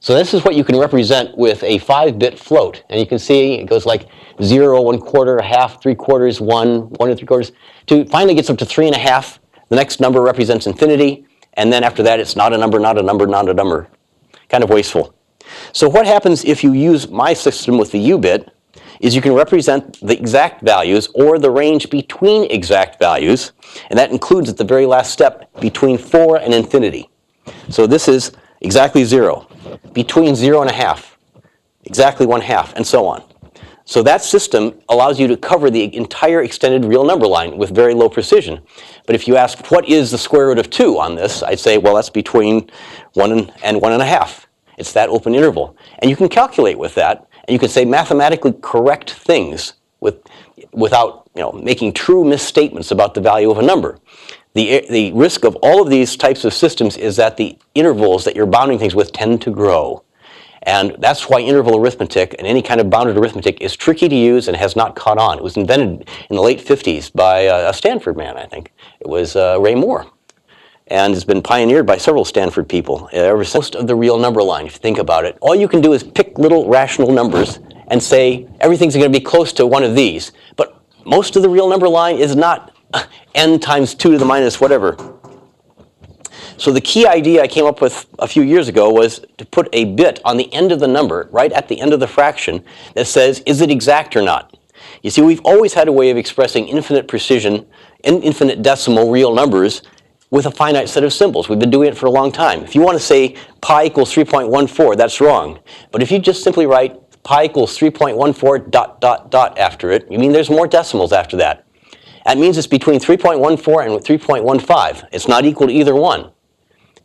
So this is what you can represent with a 5-bit float. And you can see it goes like 0, 1/4, 1/2, 3/4, 1, 1 3/4, 2, finally gets up to 3 1/2. The next number represents infinity, and then after that it's not a number, not a number, not a number. Kind of wasteful. So what happens if you use my system with the U-bit is you can represent the exact values or the range between exact values, and that includes at the very last step between 4 and infinity. So this is exactly 0, between 0 and 1/2, exactly 1/2, and so on. So that system allows you to cover the entire extended real number line with very low precision. But if you ask what is the square root of 2 on this, I'd say, well, that's between 1 and 1 1/2. It's that open interval. And you can calculate with that. And you can say mathematically correct things without making true misstatements about the value of a number. The risk of all of these types of systems is that the intervals that you're bounding things with tend to grow. And that's why interval arithmetic and any kind of bounded arithmetic is tricky to use and has not caught on. It was invented in the late 50s by a Stanford man, I think. It was Ray Moore. And has been pioneered by several Stanford people ever since. Most of the real number line, if you think about it, all you can do is pick little rational numbers and say everything's going to be close to one of these. But most of the real number line is not n times 2 to the minus whatever. So the key idea I came up with a few years ago was to put a bit on the end of the number, right at the end of the fraction, that says, is it exact or not? You see, we've always had a way of expressing infinite precision, infinite decimal real numbers with a finite set of symbols. We've been doing it for a long time. If you want to say pi equals 3.14, that's wrong. But if you just simply write pi equals 3.14 ... after it, you mean there's more decimals after that. That means it's between 3.14 and 3.15. It's not equal to either one.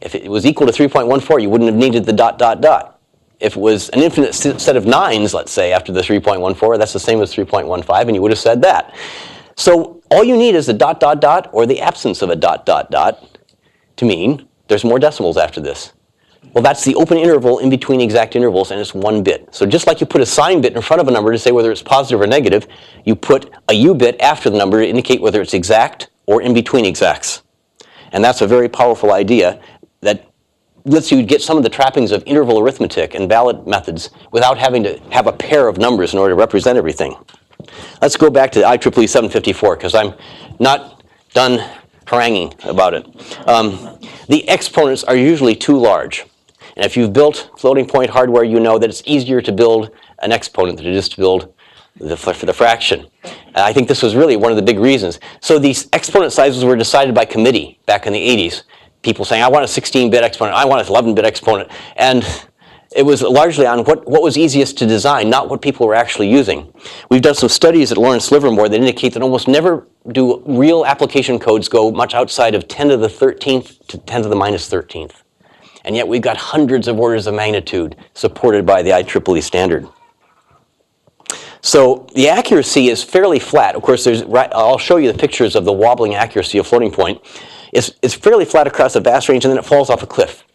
If it was equal to 3.14, you wouldn't have needed the ... If it was an infinite set of 9s, let's say, after the 3.14, that's the same as 3.15, and you would have said that. So all you need is the ... or the absence of a ... to mean there's more decimals after this. Well, that's the open interval in between exact intervals, and it's 1 bit. So just like you put a sign bit in front of a number to say whether it's positive or negative, you put a U bit after the number to indicate whether it's exact or in between exacts. And that's a very powerful idea that lets you get some of the trappings of interval arithmetic and valid methods without having to have a pair of numbers in order to represent everything. Let's go back to IEEE 754, because I'm not done haranguing about it. The exponents are usually too large. And if you've built floating point hardware, you know that it's easier to build an exponent than it is to build for the fraction. And I think this was really one of the big reasons. So these exponent sizes were decided by committee back in the 80s. People saying, I want a 16-bit exponent, I want an 11-bit exponent. And it was largely on what was easiest to design, not what people were actually using. We've done some studies at Lawrence Livermore that indicate that almost never do real application codes go much outside of 10 to the 13th to 10 to the minus 13th. And yet we've got hundreds of orders of magnitude supported by the IEEE standard. So the accuracy is fairly flat. Of course, I'll show you the pictures of the wobbling accuracy of floating point. It's fairly flat across a vast range, and then it falls off a cliff.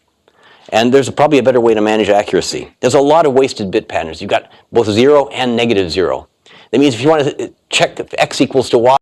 And there's probably a better way to manage accuracy. There's a lot of wasted bit patterns. You've got both 0 and -0. That means if you want to check if x equals to y,